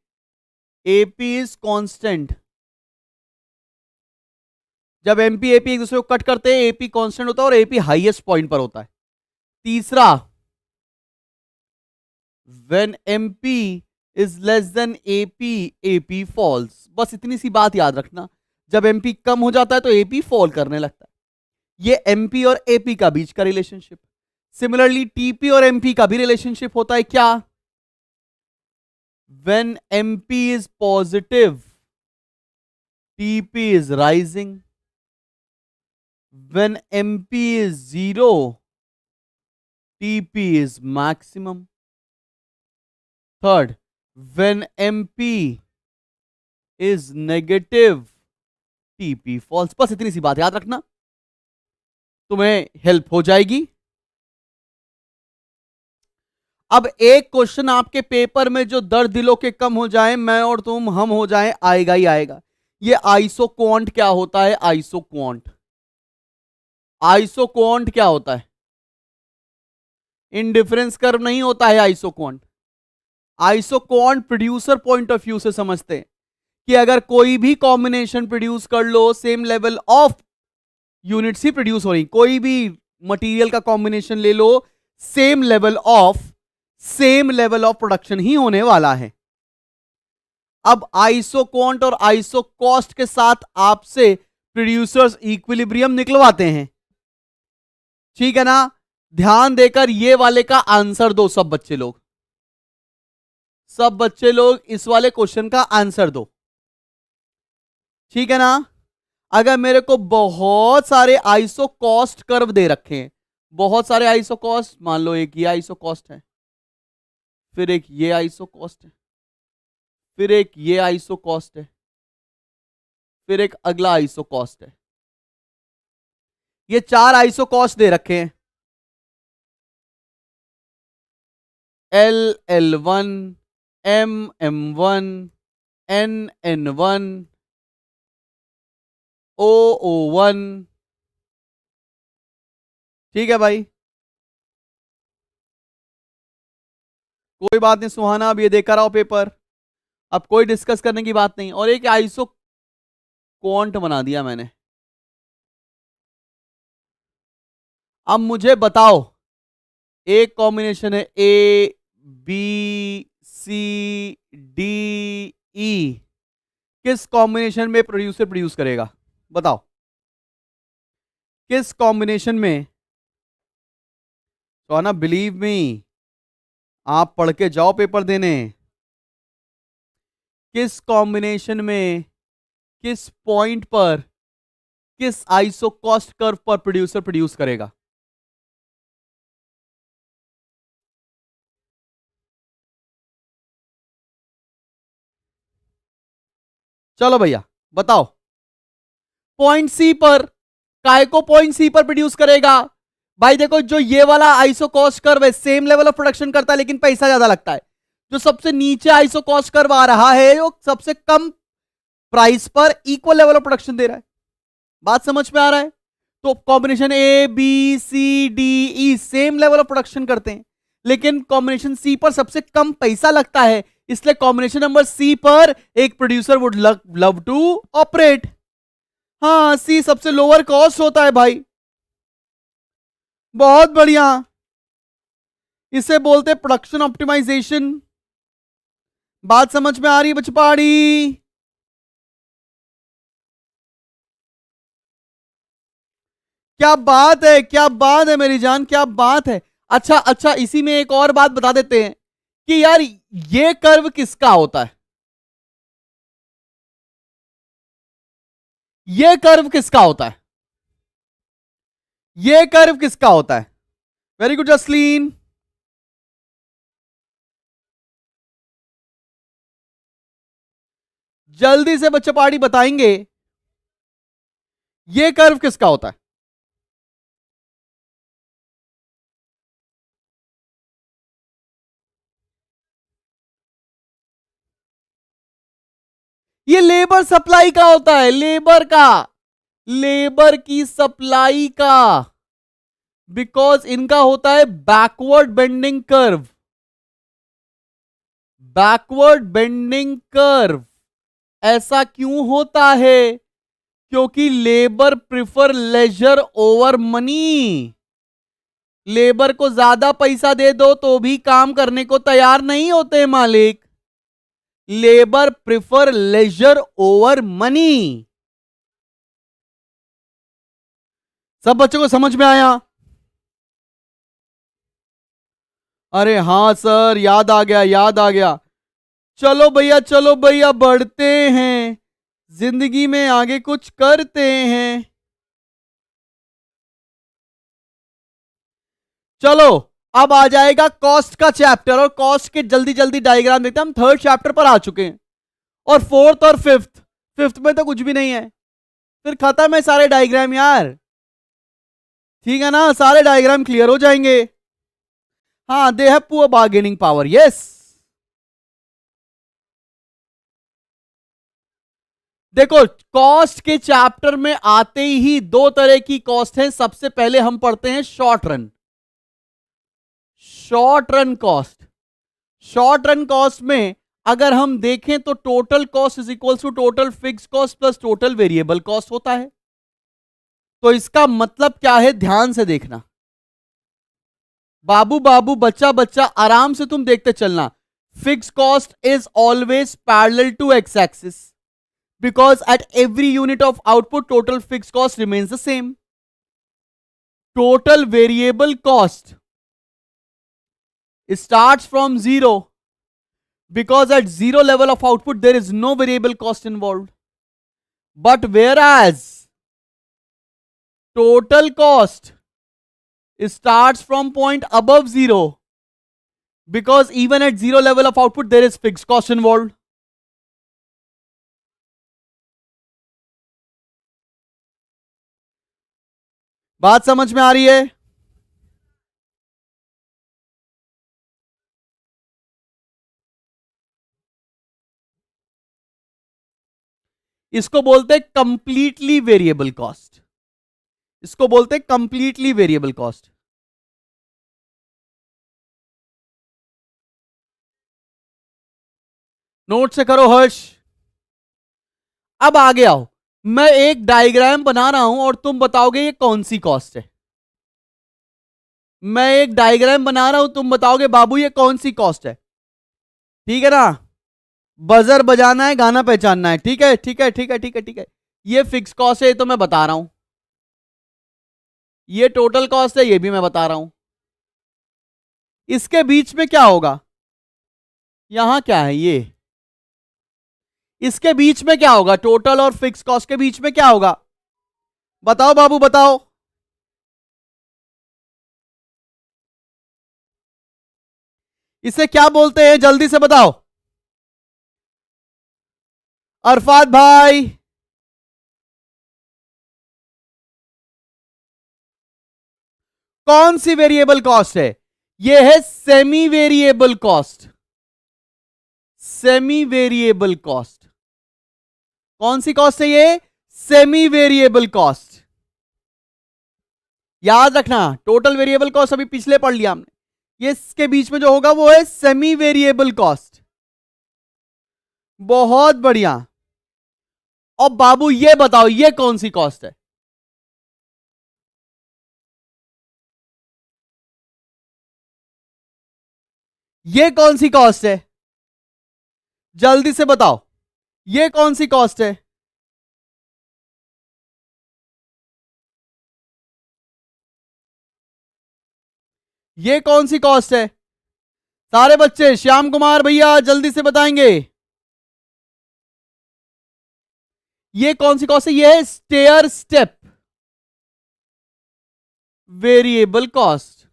AP is constant. जब एमपी एपी एक दूसरे को कट करते हैं एपी कांस्टेंट होता है और एपी हाईएस्ट पॉइंट पर होता है। तीसरा, when MP is less than AP, AP falls. बस इतनी सी बात याद रखना, जब एमपी कम हो जाता है तो एपी फॉल करने लगता है। ये एमपी और एपी का बीच का रिलेशनशिप। सिमिलरली टीपी और एमपी का भी रिलेशनशिप होता है क्या? When MP is positive, TP is rising. When MP is zero, TP is maximum. Third, when MP is negative, TP falls. बस इतनी सी बात याद रखना, तुम्हें हेल्प हो जाएगी। अब एक क्वेश्चन आपके पेपर में जो दर्द दिलों के कम हो जाए, मैं और तुम हम हो जाए, आएगा ही आएगा। ये आइसोक्वांट क्या होता है? आइसोक्वांट, आइसोक्वांट क्या होता है? इंडिफरेंस कर्व नहीं होता है isoquant. Isoquant producer point of view से समझते हैं कि अगर कोई भी कॉम्बिनेशन प्रोड्यूस कर लो, सेम लेवल ऑफ यूनिट्स ही प्रोड्यूस हो रही, कोई भी मटेरियल का कॉम्बिनेशन ले लो, सेम लेवल ऑफ प्रोडक्शन ही होने वाला है। अब आइसोक्वांट और आइसोकॉस्ट के साथ आपसे प्रोड्यूसर्स इक्विलिब्रियम निकलवाते हैं, ठीक है ना? ध्यान देकर ये वाले का आंसर दो सब बच्चे लोग, सब बच्चे लोग इस वाले क्वेश्चन का आंसर दो, ठीक है ना? अगर मेरे को बहुत सारे आइसोकॉस्ट कर्व दे रखे हैं, बहुत सारे आइसोकॉस्ट, मान लो एक ये आइसोकॉस्ट है, फिर एक ये आइसोकॉस्ट है, फिर एक ये आइसोकॉस्ट है, फिर एक अगला आइसोकॉस्ट है। ये 4 आइसोकॉस्ट दे रखे हैं, L1, M1, N1, OO1। ठीक है भाई, कोई बात नहीं सुहाना, अब ये देखा रहा हो पेपर, अब कोई डिस्कस करने की बात नहीं। और एक आइसो क्वांट बना दिया मैंने। अब मुझे बताओ, एक कॉम्बिनेशन है ए बी सी डी ई, किस कॉम्बिनेशन में प्रोड्यूसर प्रोड्यूस करेगा? बताओ किस कॉम्बिनेशन में। तो ना बिलीव मी, आप पढ़ के जाओ पेपर देने, किस कॉम्बिनेशन में, किस पॉइंट पर, किस आइसो कॉस्ट कर्व पर प्रोड्यूसर प्रोड्यूस करेगा? चलो भैया बताओ। पॉइंट सी पर। काय को पॉइंट सी पर प्रोड्यूस करेगा? भाई देखो, जो ये वाला आइसो कॉस्ट कर्व है सेम लेवल ऑफ प्रोडक्शन करता है लेकिन पैसा ज्यादा लगता है। जो सबसे नीचे आइसो कॉस्ट कर्व आ रहा है वो सबसे कम प्राइस पर इक्वल लेवल ऑफ प्रोडक्शन दे रहा है। बात समझ में आ रहा है? तो combination A B C D E same level of production करते हैं, लेकिन कॉम्बिनेशन सी पर सबसे कम पैसा लगता है, इसलिए कॉम्बिनेशन नंबर सी पर एक producer would love to operate. हाँ, सी सबसे लोअर कॉस्ट होता है भाई। बहुत बढ़िया, इसे बोलते हैं प्रोडक्शन ऑप्टिमाइजेशन। बात समझ में आ रही है बचपाड़ी? क्या बात है, क्या बात है मेरी जान, क्या बात है। अच्छा अच्छा, इसी में एक और बात बता देते हैं कि यार ये कर्व किसका होता है? ये कर्व किसका होता है? ये कर्व किसका होता है? Very good Jasleen. जल्दी से बच्चे पार्टी बताएंगे ये कर्व किसका होता है? ये लेबर सप्लाई का होता है, लेबर का, लेबर की सप्लाई का। बिकॉज इनका होता है backward bending curve. Backward bending curve ऐसा क्यों होता है? क्योंकि labour prefer leisure over money. Labour को ज्यादा पैसा दे दो तो भी काम करने को तैयार नहीं होते मालिक। Labour prefer leisure over money. सब बच्चों को समझ में आया? अरे हाँ सर, याद आ गया, याद आ गया। चलो भैया, चलो भैया, बढ़ते हैं, जिंदगी में आगे कुछ करते हैं। चलो, अब आ जाएगा कॉस्ट का चैप्टर, और कॉस्ट के जल्दी जल्दी डायग्राम देखते हैं। हम थर्ड चैप्टर पर आ चुके हैं, और फोर्थ और फिफ्थ, फिफ्थ में तो कुछ भी नहीं है, फिर खत्म है सारे डायग्राम यार। ठीक है ना, सारे डायग्राम क्लियर हो जाएंगे। हाँ, they have poor bargaining power, yes. देखो, कॉस्ट के चैप्टर में आते ही दो तरह की कॉस्ट है। सबसे पहले हम पढ़ते हैं short run. Short run cost, short run cost में अगर हम देखें तो total cost is equal to total fix cost plus total variable cost होता है। तो इसका मतलब क्या है, ध्यान से देखना। बाबू बाबू, बच्चा बच्चा, आराम से तुम देखते चलना। Fix cost is always parallel to X axis, because at every unit of output total fixed cost remains the same. Total variable cost starts from zero, because at zero level of output there is no variable cost involved. But whereas total cost starts from point above zero, because even at zero level of output there is fixed cost involved. बात समझ में आ रही है? इसको बोलते हैं completely variable cost, इसको बोलते हैं कंप्लीटली वेरिएबल कॉस्ट। नोट से करो हर्ष। अब आगे आओ, मैं एक डायग्राम बना रहा हूं और तुम बताओगे ये कौन सी कॉस्ट है। मैं एक डायग्राम बना रहा हूं, तुम बताओगे बाबू ये कौन सी कॉस्ट है। ठीक है ना, बजर बजाना है, गाना पहचानना है। ठीक है ठीक है ठीक है ठीक है ठीक है। ये फिक्स कॉस्ट है, ये तो मैं बता रहा हूं। ये टोटल कॉस्ट है, ये भी मैं बता रहा हूं। इसके बीच में क्या होगा, यहां क्या है ये, इसके बीच में क्या होगा, टोटल और फिक्स कॉस्ट के बीच में क्या होगा, बताओ बाबू बताओ। इसे क्या बोलते हैं, जल्दी से बताओ। अरफात भाई, कौन सी वेरिएबल कॉस्ट है, ये है semi variable cost. Semi variable cost, कौन सी कॉस्ट है ये, सेमी वेरिएबल कॉस्ट। याद रखना, टोटल वेरिएबल कॉस्ट अभी पिछले पढ़ लिया हमने, ये इसके बीच में जो होगा वो है सेमी वेरिएबल कॉस्ट। बहुत बढ़िया। अब बाबू ये बताओ ये कौन सी कॉस्ट है, ये कौन सी कॉस्ट है, जल्दी से बताओ, ये कौन सी कॉस्ट है। ये कौन सी कॉस्ट है, सारे बच्चे, श्याम कुमार भैया जल्दी से बताएंगे, ये कौन सी कॉस्ट है, ये है स्टेयर स्टेप वेरिएबल कॉस्ट।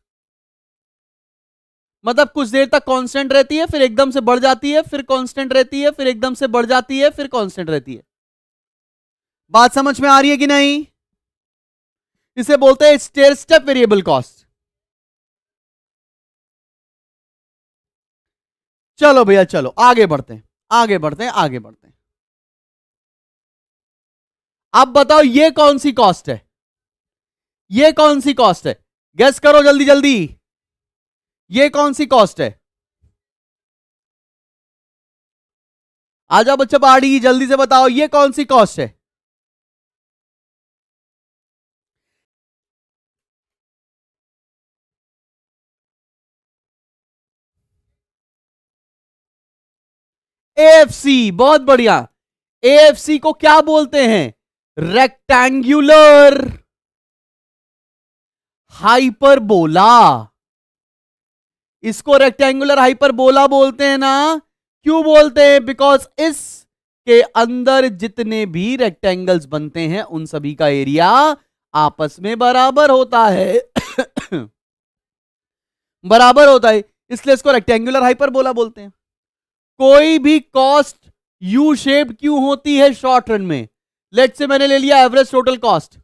मतलब कुछ देर तक कांस्टेंट रहती है, फिर एकदम से बढ़ जाती है, फिर कांस्टेंट रहती है, फिर एकदम से बढ़ जाती है, फिर कांस्टेंट रहती है। बात समझ में आ रही है कि नहीं, इसे बोलते हैं स्टेयर स्टेप वेरिएबल कॉस्ट। चलो भैया चलो आगे बढ़ते हैं, आगे बढ़ते हैं, आगे बढ़ते हैं। अब बताओ ये कौन सी कॉस्ट है, ये कौन सी कॉस्ट है, गेस करो जल्दी जल्दी, ये कौन सी कॉस्ट है। आ जाओ बच्चा बाड़ी, जल्दी से बताओ ये कौन सी कॉस्ट है। एएफसी, बहुत बढ़िया। एएफसी को क्या बोलते हैं, रेक्टेंगुलर हाइपरबोला। इसको रेक्टेंगुलर हाइपरबोला बोलते हैं ना, क्यों बोलते हैं, बिकॉज इस के अंदर जितने भी रेक्टेंगल्स बनते हैं उन सभी का एरिया आपस में बराबर होता है। बराबर होता है, इसलिए इसको रेक्टेंगुलर हाइपरबोला बोलते हैं। कोई भी कॉस्ट यू शेप क्यों होती है शॉर्ट रन में, लेट से मैंने ले लिया एवरेज टोटल कॉस्ट,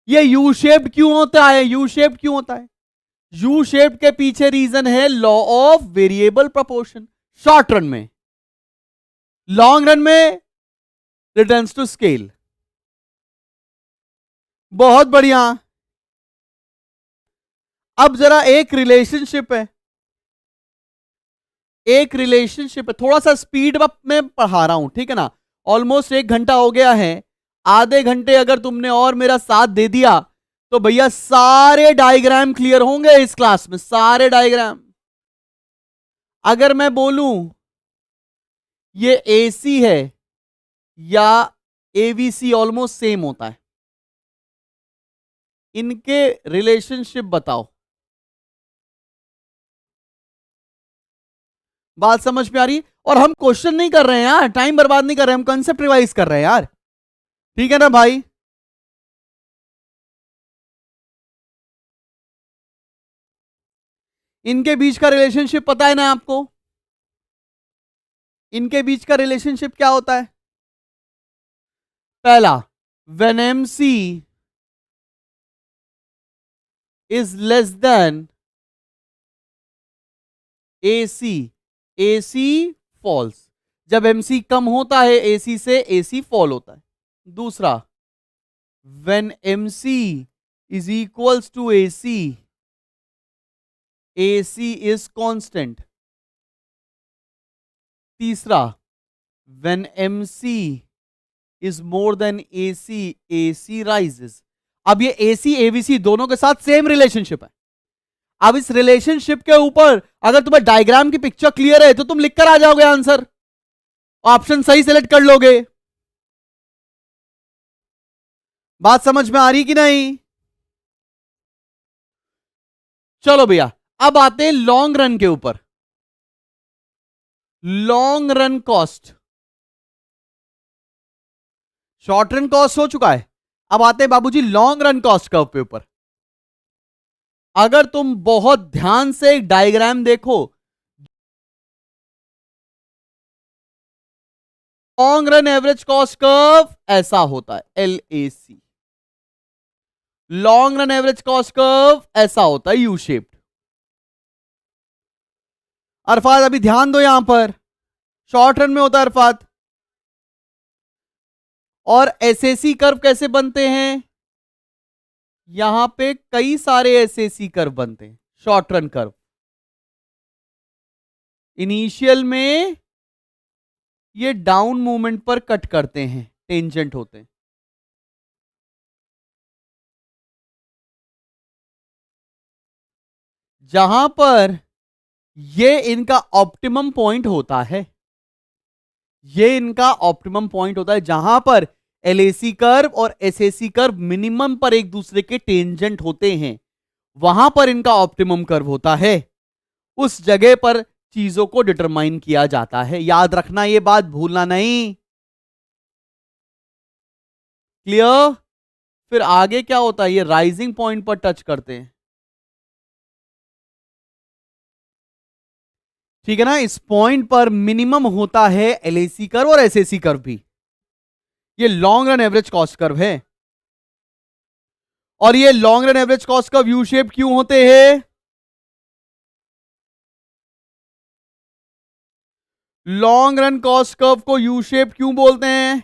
ये यू शेप क्यों होता है, यू शेप क्यों होता है, यू शेप के पीछे रीजन है law of variable proportion. Short run में, लॉन्ग रन में रिटर्न्स टू स्केल। बहुत बढ़िया। अब जरा एक रिलेशनशिप है, एक रिलेशनशिप है, थोड़ा सा स्पीड अप में पढ़ा रहा हूं, ठीक है ना, ऑलमोस्ट 1 घंटा हो गया है, आधे घंटे अगर तुमने और मेरा साथ दे दिया तो भैया सारे डायग्राम क्लियर होंगे इस क्लास में, सारे डायग्राम। अगर मैं बोलूं ये एसी है या एवीसी, ऑलमोस्ट सेम होता है, इनके रिलेशनशिप बताओ। बात समझ में आ रही है, और हम क्वेश्चन नहीं कर रहे हैं यार, टाइम बर्बाद नहीं कर रहे हैं, हम कंसेप्ट रिवाइज कर रहे हैं यार, ठीक है ना भाई। इनके बीच का रिलेशनशिप पता है ना आपको, इनके बीच का रिलेशनशिप क्या होता है, पहला, when MC is less than AC, AC falls. जब MC कम होता है AC से, AC फॉल होता है। दूसरा, when MC is equals to AC, AC is constant। तीसरा, when MC is more than AC, AC rises। अब ये AC ABC दोनों के साथ सेम रिलेशनशिप है। अब इस रिलेशनशिप के ऊपर अगर तुम्हें डायग्राम की पिक्चर क्लियर है तो तुम लिखकर आ जाओगे आंसर, ऑप्शन सही सेलेक्ट कर लोगे। बात समझ में आ रही कि नहीं? चलो भैया, अब आते हैं लॉन्ग रन के ऊपर। Long run cost, short run cost हो चुका है, अब आते हैं बाबूजी लॉन्ग रन कॉस्ट कर्व के ऊपर। अगर तुम बहुत ध्यान से एक डायग्राम देखो, long run average cost curve ऐसा होता है LAC, long run average cost curve ऐसा होता है यू शेप्ड। अरफात अभी ध्यान दो यहां पर, शॉर्ट रन में होता है अरफात। और SAC कर्व कैसे बनते हैं? यहां पे कई सारे SAC कर्व बनते हैं, शॉर्ट रन कर्व। इनिशियल में ये डाउन मूवमेंट पर कट करते हैं, टेंजेंट होते हैं। जहां पर ये इनका ऑप्टिमम पॉइंट होता है, ये इनका ऑप्टिमम पॉइंट होता है, जहां पर LAC कर्व और SAC कर्व मिनिमम पर एक दूसरे के टेंजेंट होते हैं, वहां पर इनका ऑप्टिमम कर्व होता है। उस जगह पर चीजों को डिटरमाइन किया जाता है, याद रखना, ये बात भूलना नहीं। क्लियर? फिर आगे क्या होता है, ये राइजिंग पॉइंट पर टच करते हैं, ठीक है ना। इस पॉइंट पर मिनिमम होता है LAC कर्व और SAC कर्व भी। ये long run average cost curve है। और ये long run average cost curve U shape क्यों होते हैं? लॉन्ग रन कॉस्ट कर्व को यू शेप क्यों बोलते हैं?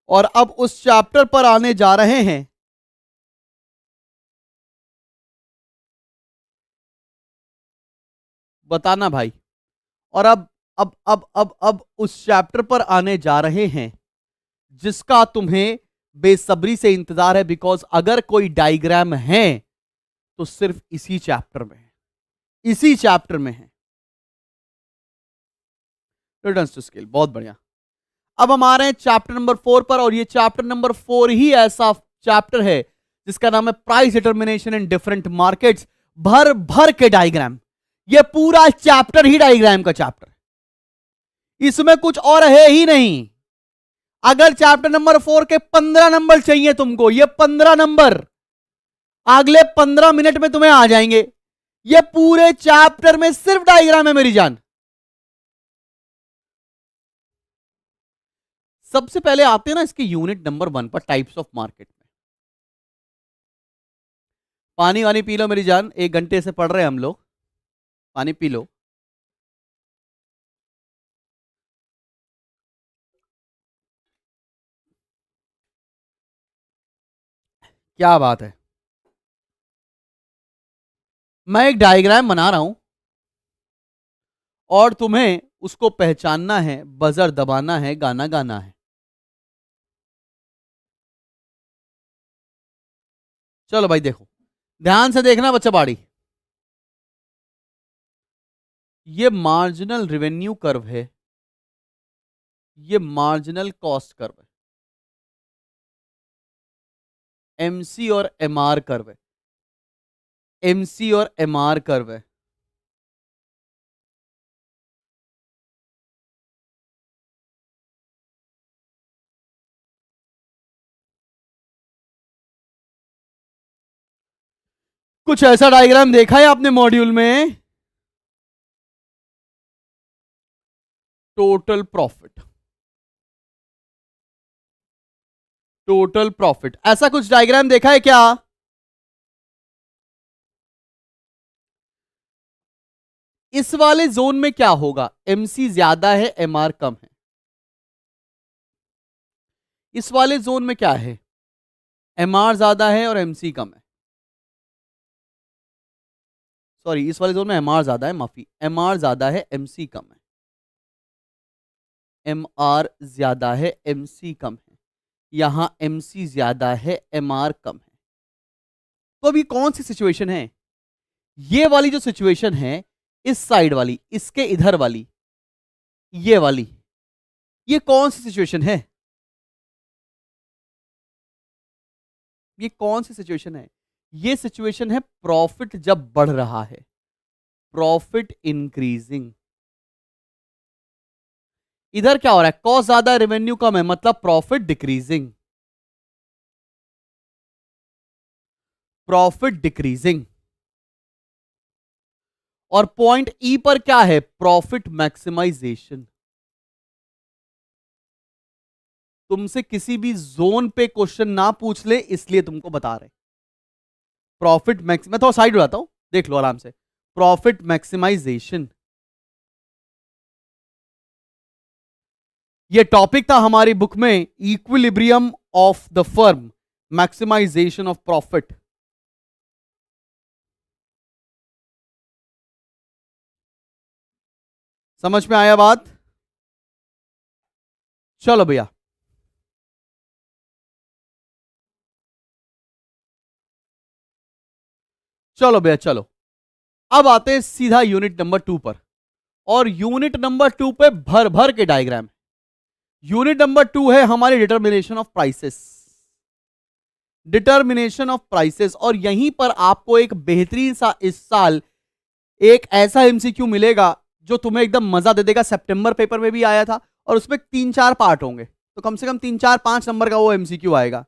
और अब उस चैप्टर पर आने जा रहे हैं। बताना भाई। और अब उस चैप्टर पर आने जा रहे हैं जिसका तुम्हें बेसब्री से इंतजार है, बिकॉज अगर कोई डायग्राम है तो सिर्फ इसी चैप्टर में है, इसी चैप्टर में है। रिटर्न्स टू स्केल, बहुत बढ़िया। अब हम आ रहे हैं चैप्टर नंबर 4 पर, और ये चैप्टर नंबर 4 ही ऐसा चैप्टर है जिसका नाम है price determination in different markets. भर भर के डायग्राम, ये पूरा चैप्टर ही डायग्राम का चैप्टर, इसमें कुछ और है ही नहीं। अगर चैप्टर नंबर 4 के 15 नंबर चाहिए तुमको, ये 15 नंबर अगले 15 मिनट में तुम्हें आ जाएंगे। ये पूरे चैप्टर में सिर्फ डायग्राम है मेरी जान। सबसे पहले आते हैं ना इसके यूनिट नंबर 1 पर, टाइप्स ऑफ मार्केट में। पानी वानी पी लो मेरी जान, 1 घंटे से पढ़ रहे हैं हम लोग, पानी पी लो। क्या बात है। मैं एक डायग्राम बना रहा हूं और तुम्हें उसको पहचानना है, बजर दबाना है, गाना गाना है। चलो भाई देखो, ध्यान से देखना बच्चा बाड़ी। ये मार्जिनल रेवेन्यू कर्व है, ये मार्जिनल कॉस्ट कर्व है, MC और MR कर्व है, MC और MR कर्व है। कुछ ऐसा डायग्राम देखा है आपने मॉड्यूल में? टोटल प्रॉफिट, टोटल प्रॉफिट, ऐसा कुछ डायग्राम देखा है क्या? इस वाले जोन में क्या होगा? एमसी ज्यादा है, एमआर कम है। इस वाले जोन में क्या है? एमआर ज्यादा है और एमसी कम है। सॉरी, इस वाले जोन में एमआर ज्यादा है, माफी, एमआर ज्यादा है, एमसी कम है। एमआर ज्यादा है, एमसी कम है। यहां एमसी ज्यादा है, एमआर कम है। तो अभी कौन सी सिचुएशन है? ये वाली जो सिचुएशन है, इस साइड वाली, इसके इधर वाली, ये वाली, ये कौन सी सिचुएशन है? ये कौन सी सिचुएशन है? ये सिचुएशन है प्रॉफिट जब बढ़ रहा है, प्रॉफिट इंक्रीजिंग। इधर क्या हो रहा है? कॉस्ट ज्यादा है, रेवेन्यू कम है, मतलब प्रॉफिट डिक्रीजिंग, प्रॉफिट डिक्रीजिंग। और पॉइंट ई पर क्या है? Profit maximisation. तुमसे किसी भी जोन पे क्वेश्चन ना पूछ ले, इसलिए तुमको बता रहे। प्रॉफिट मैक्स, मैं थोड़ा साइड हो जाता हूं, देख लो आराम से। प्रॉफिट मैक्सिमाइजेशन, ये टॉपिक था हमारी बुक में, equilibrium of the firm, maximisation of profit. समझ में आया बात? चलो भैया, चलो भैया, चलो अब आते हैं सीधा यूनिट नंबर 2 पर। और यूनिट नंबर 2 पे भर भर के डायग्राम। यूनिट नंबर 2 है हमारी determination of prices, determination of prices. और यहीं पर आपको एक बेहतरीन सा इस साल एक ऐसा एमसीक्यू मिलेगा जो तुम्हें एकदम मजा दे देगा। सितंबर पेपर में भी आया था और उसमें 3-4 पार्ट होंगे, तो कम से कम 3-4-5 नंबर का वो एमसीक्यू आएगा।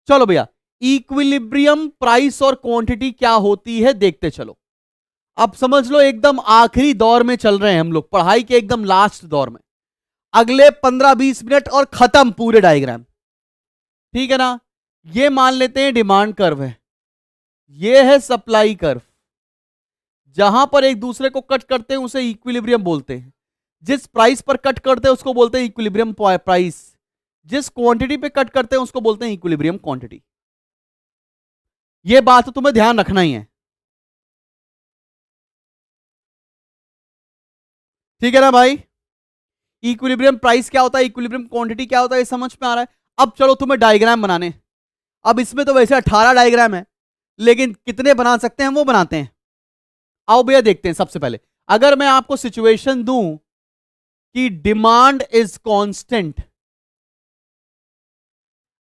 चलो भैया, इक्विलिब्रियम प्राइस और क्वांटिटी क्या होती है देखते चलो। अब समझ लो एकदम आखिरी दौर में चल रहे हैं हम लोग, पढ़ाई के एकदम लास्ट दौर में। अगले 15-20 मिनट और खत्म पूरे डायग्राम, ठीक है ना? ये मान लेते हैं डिमांड कर्व है, ये है सप्लाई कर्व। जहां पर एक दूसरे को कट करते हैं उसे इक्विलिब्रियम बोलते हैं। जिस प्राइस पर कट करते हैं उसको बोलते हैं इक्विलिब्रियम प्राइस। जिस क्वांटिटी पे कट करते हैं उसको बोलते हैं इक्विलिब्रियम क्वांटिटी। ये बात तो तुम्हें ध्यान रखना ही है, ठीक है ना भाई? इक्विलिब्रियम प्राइस क्या होता है, इक्विलिब्रियम क्वांटिटी क्या होता है, ये समझ में आ रहा है? अब चलो तुम्हें डायग्राम बनाने। अब इसमें तो वैसे 18 डायग्राम है, लेकिन कितने बना सकते हैं वो बनाते हैं। आओ भैया देखते हैं। सबसे पहले अगर मैं आपको सिचुएशन दूं कि demand is constant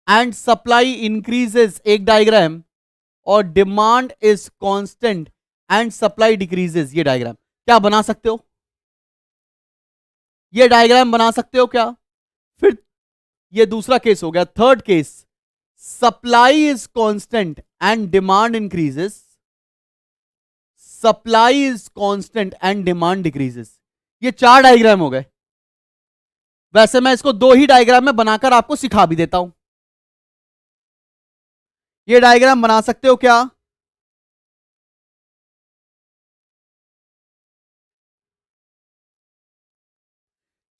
and supply increases, एक डायग्राम, और demand is constant and supply decreases, ये डायग्राम क्या बना सकते हो? ये डायग्राम बना सकते हो क्या? फिर ये दूसरा केस हो गया। Third case, supply is constant and demand increases, supply is constant and demand decreases. ये 4 डायग्राम हो गए। वैसे मैं इसको 2 ही डायग्राम में बनाकर आपको सिखा भी देता हूं। ये डायग्राम बना सकते हो क्या?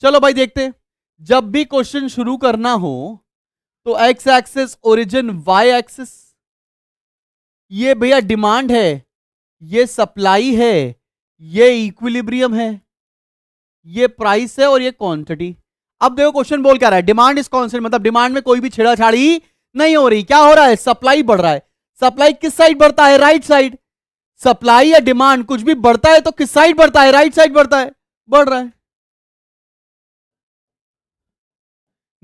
चलो भाई देखते हैं। जब भी क्वेश्चन शुरू करना हो तो X axis origin, Y axis, ये भैया डिमांड है, ये सप्लाई है, ये इक्विलिब्रियम है, ये प्राइस है और ये क्वांटिटी। अब देखो क्वेश्चन बोल क्या रहा है, डिमांड इज कांस्टेंट, मतलब डिमांड में कोई भी छेड़ाछाड़ी नहीं हो रही। क्या हो रहा है? सप्लाई बढ़ रहा है। सप्लाई किस साइड बढ़ता है? Right side. सप्लाई या डिमांड कुछ भी बढ़ता है तो किस साइड बढ़ता है? राइट साइड बढ़ता है, बढ़ रहा है।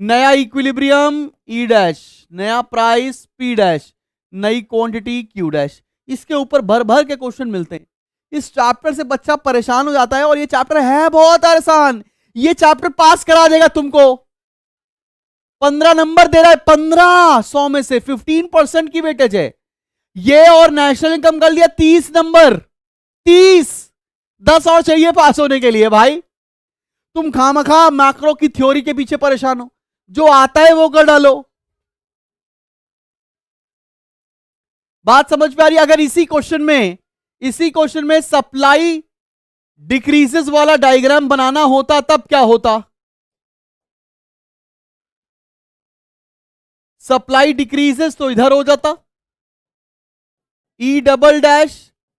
नया इक्विलिब्रियम ई डैश, नया प्राइस पी डैश, नई क्वांटिटी क्यू डैश। इसके ऊपर भर भर के क्वेश्चन मिलते हैं। इस चैप्टर से बच्चा परेशान हो जाता है और ये चैप्टर है बहुत आसान। ये चैप्टर पास करा देगा तुमको। 15 नंबर दे रहा है, 15 100 में से 15% की वेटेज है ये। और नेशनल इनकम कर लिया 30 नंबर, 30, 10 और चाहिए पास होने के लिए। भाई तुम खामखा मैक्रो की थ्योरी के पीछे परेशान हो, जो आता है वो कर डालो। बात समझ में आ रही? अगर इसी क्वेश्चन में सप्लाई डिक्रीजेस वाला डायग्राम बनाना होता तब क्या होता? सप्लाई डिक्रीजेस तो इधर हो जाता, ई डबल डैश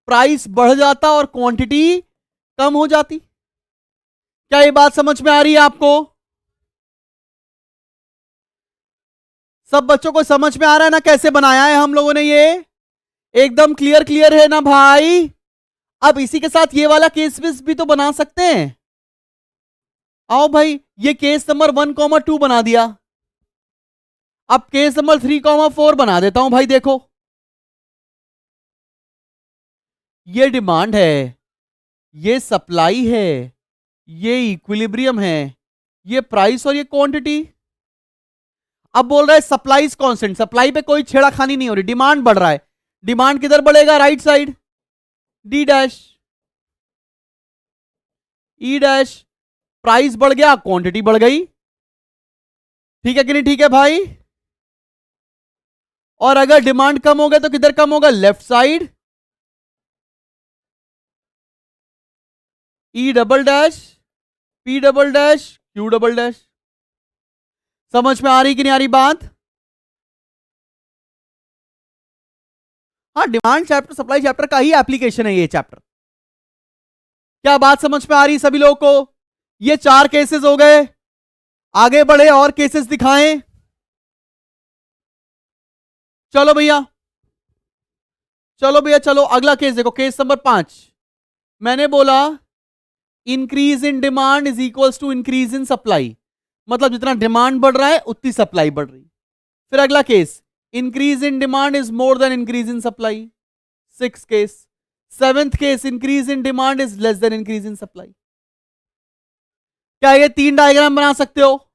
प्राइस बढ़ जाता और क्वांटिटी कम हो जाती। क्या ये बात समझ में आ रही है आपको? सब बच्चों को समझ में आ रहा है ना कैसे बनाया है हम लोगों ने ये? एकदम क्लियर क्लियर है ना भाई? अब इसी के साथ ये वाला केस भी तो बना सकते हैं। आओ भाई, ये केस नंबर 1,2 बना दिया। अब केस नंबर 3,4 बना देता हूं भाई। देखो, ये डिमांड है, ये सप्लाई है, ये इक्विलिब्रियम है, ये प्राइस और ये क्वांटिटी। अब बोल रहा है सप्लाई इज कांस्टेंट, सप्लाई पे कोई छेड़ाखानी नहीं हो रही, डिमांड बढ़ रहा है। डिमांड किधर बढ़ेगा? राइट साइड, डी डैश ई डैश। प्राइस बढ़ गया, क्वांटिटी बढ़ गई। ठीक है कि नहीं? ठीक है भाई। और अगर डिमांड कम हो गया तो किधर कम होगा? Left side, E double dash P double dash Q double dash. समझ में आ रही कि नहीं आ रही बात? हाँ, डिमांड चैप्टर सप्लाई चैप्टर का ही एप्लीकेशन है ये चैप्टर। क्या बात समझ में आ रही सभी लोगों को? ये 4 केसेस हो गए, आगे बढ़े और केसेस दिखाएं। चलो भैया, चलो भैया, चलो अगला केस देखो, केस नंबर 5। मैंने बोला increase in demand is equals to increase in supply, मतलब जितना डिमांड बढ़ रहा है उतनी सप्लाई बढ़ रही। फिर अगला case, increase in demand is more then increase in supply. 6th case. 7th case, increase in demand is less then increase in supply. क्या ये 3 डायग्राम बना सकते हो?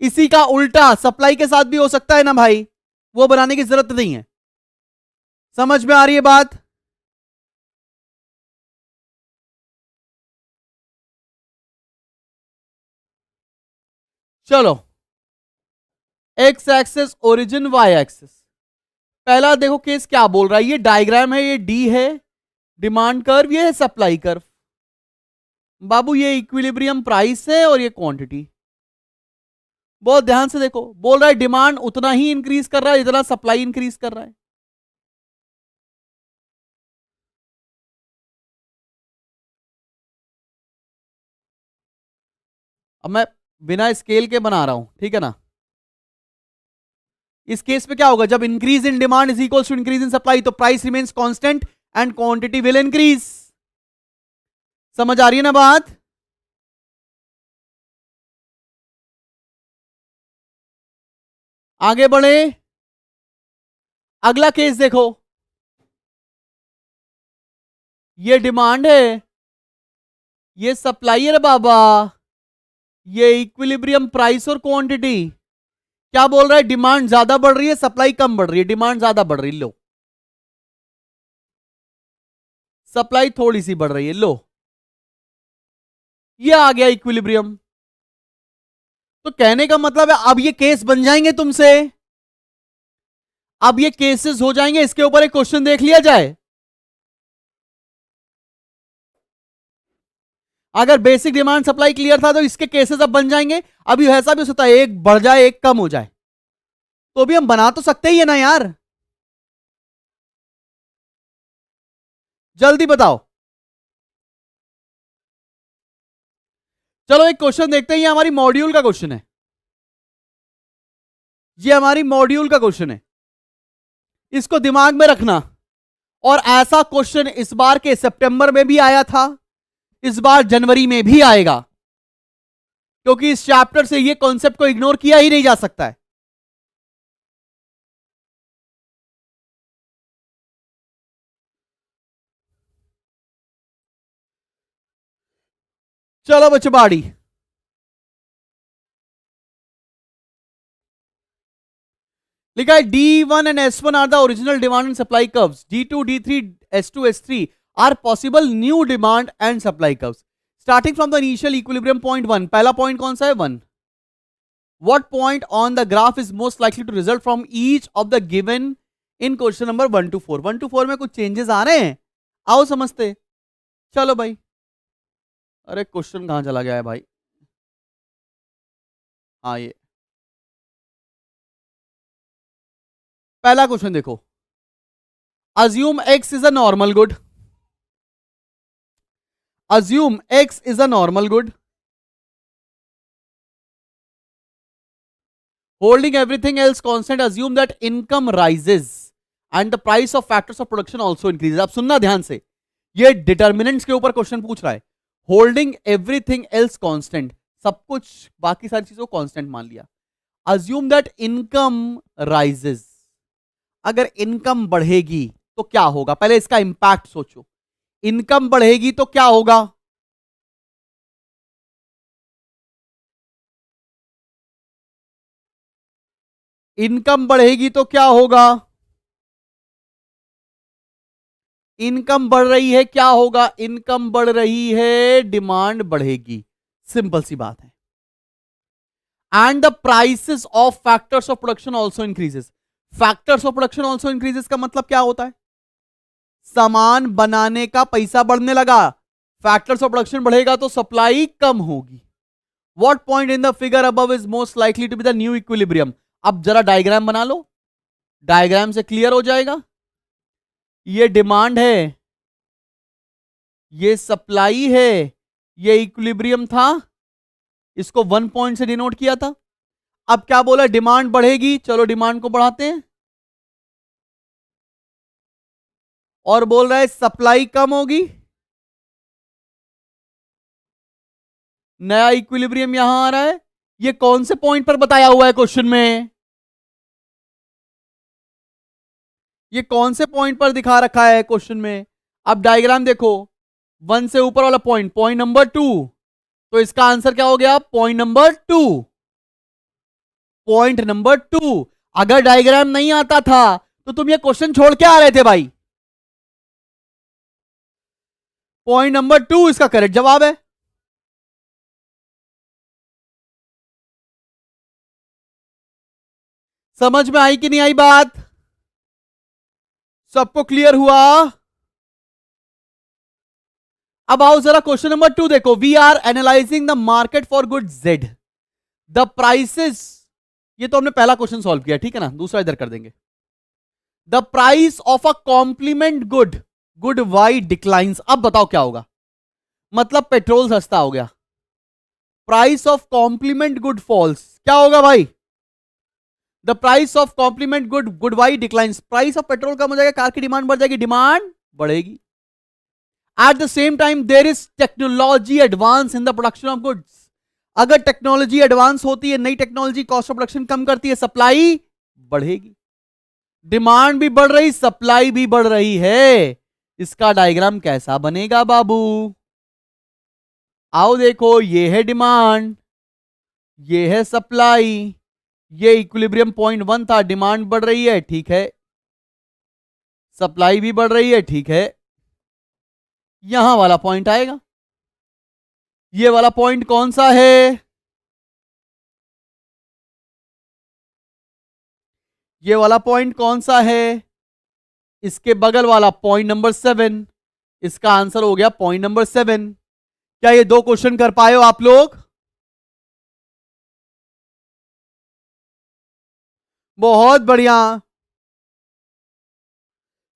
इसी का उल्टा सप्लाई के साथ भी हो सकता है ना भाई, वो बनाने की जरूरत नहीं है। समझ में आ रही है बात? चलो, X axis origin, Y axis. पहला देखो केस क्या बोल रहा है, ये डायग्राम है, ये डी है डिमांड कर्व, ये है सप्लाई कर्व। बाबू ये इक्विलिब्रियम प्राइस है और ये क्वांटिटी। बहुत ध्यान से देखो, बोल रहा है डिमांड उतना ही इंक्रीज कर रहा है जितना सप्लाई इंक्रीज कर रहा है। अब मैं बिना स्केल के बना रहा हूं, ठीक है ना? इस केस में क्या होगा, जब increase in demand is equal to increase in supply तो price remains constant and quantity will increase. समझ आ रही है ना बात? आगे बढ़े, अगला केस देखो। ये डिमांड है, ये सप्लाई है बाबा, ये इक्विलिब्रियम प्राइस और क्वांटिटी। क्या बोल रहा है? डिमांड ज्यादा बढ़ रही है, सप्लाई कम बढ़ रही है। डिमांड ज्यादा बढ़ रही है, लो। सप्लाई थोड़ी सी बढ़ रही है, लो। ये आ गया इक्विलिब्रियम। तो कहने का मतलब है अब ये केस बन जाएंगे तुमसे, अब ये केसेस हो जाएंगे। इसके ऊपर एक क्वेश्चन देख लिया जाए। अगर बेसिक डिमांड सप्लाई क्लियर था तो इसके केसेस अब बन जाएंगे। अभी ऐसा भी हो सकता है एक बढ़ जाए एक कम हो जाए, तो भी हम बना तो सकते ही है ना यार। जल्दी बताओ। चलो एक क्वेश्चन देखते हैं, ये हमारी मॉड्यूल का क्वेश्चन है, ये हमारी मॉड्यूल का क्वेश्चन है, इसको दिमाग में रखना। और ऐसा क्वेश्चन इस बार के सितंबर में भी आया था, इस बार जनवरी में भी आएगा, क्योंकि इस चैप्टर से ये कॉन्सेप्ट को इग्नोर किया ही नहीं जा सकता है। चलो बचबाड़ी, लिखा है D1 and S1 are the original demand and supply curves. D2, D3, S2, S3 are possible new demand and supply curves starting from the initial equilibrium point 1. पहला पॉइंट कौन सा है? 1. What point on the graph is most likely to result from each of the given in question number 1 to 4? 1 to 4 में कुछ changes आ रहे हैं, आओ समझते। चलो भाई, अरे क्वेश्चन कहां चला गया है भाई? हाँ, ये पहला क्वेश्चन देखो। Assume x is a normal good. Assume x is a normal good holding everything else constant, assume that income rises and the price of factors of production also increases। अब सुनना ध्यान से, ये डिटर्मिनेंट्स के ऊपर question पूछ रहा है। होल्डिंग एवरीथिंग एल्स कांस्टेंट, सब कुछ बाकी सारी चीजों को कांस्टेंट मान लिया। अज्यूम दैट इनकम राइजेस, अगर इनकम बढ़ेगी तो क्या होगा, पहले इसका इंपैक्ट सोचो। इनकम बढ़ेगी तो क्या होगा? इनकम बढ़ेगी तो क्या होगा? इनकम बढ़ रही है, क्या होगा? इनकम बढ़ रही है, डिमांड बढ़ेगी। सिंपल सी बात है। And the prices of factors of production also increases. Factors of production also increases का मतलब क्या होता है? सामान बनाने का पैसा बढ़ने लगा, फैक्टर्स ऑफ प्रोडक्शन बढ़ेगा तो सप्लाई कम होगी। What point in the figure above is most likely to be the new equilibrium? अब जरा डायग्राम बना लो, डायग्राम से क्लियर हो जाएगा। ये डिमांड है, ये सप्लाई है, ये इक्विलिब्रियम था, इसको 1 पॉइंट से डिनोट किया था। अब क्या बोला? डिमांड बढ़ेगी, चलो डिमांड को बढ़ाते हैं। और बोल रहा है सप्लाई कम होगी, नया इक्विलिब्रियम यहां आ रहा है। ये कौन से पॉइंट पर बताया हुआ है क्वेश्चन में? ये कौन से पॉइंट पर दिखा रखा है क्वेश्चन में? अब डायग्राम देखो, 1 से ऊपर वाला पॉइंट, पॉइंट नंबर 2, तो इसका आंसर क्या हो गया? Point number 2। Point number 2। अगर डायग्राम नहीं आता था तो तुम ये क्वेश्चन छोड़ के आ रहे थे भाई। पॉइंट नंबर 2 इसका करेक्ट जवाब है। समझ में आई कि नहीं आई बात? सबको क्लियर हुआ? अब आओ जरा क्वेश्चन नंबर 2 देखो। We are analysing the market for good Z, the prices, ये तो हमने पहला क्वेश्चन सॉल्व किया, ठीक है ना? दूसरा इधर कर देंगे। The price of a complement good, good Y declines. अब बताओ क्या होगा? मतलब पेट्रोल सस्ता हो गया, price of complement good falls, क्या होगा भाई? The price of complement good, good Y declines, price of petrol कम हो जाएगा, कार की डिमांड बढ़ जाएगी, डिमांड बढ़ेगी। At the same time there is technology advance in the production of goods. अगर टेक्नोलॉजी एडवांस होती है, नई टेक्नोलॉजी कॉस्ट ऑफ प्रोडक्शन कम करती है, सप्लाई बढ़ेगी। डिमांड भी बढ़ रही, सप्लाई भी बढ़ रही है। इसका डायग्राम कैसा बनेगा बाबू? आओ देखो, ये है डिमांड, ये है सप्लाई, ये इक्विलिब्रियम पॉइंट 1 था, डिमांड बढ़ रही है, ठीक है, सप्लाई भी बढ़ रही है, ठीक है। यहां वाला पॉइंट आएगा, ये वाला पॉइंट कौन सा है? ये वाला पॉइंट कौन सा है? इसके बगल वाला पॉइंट नंबर 7। इसका आंसर हो गया पॉइंट नंबर 7। क्या ये 2 क्वेश्चन कर पाए हो आप लोग? बहुत बढ़िया,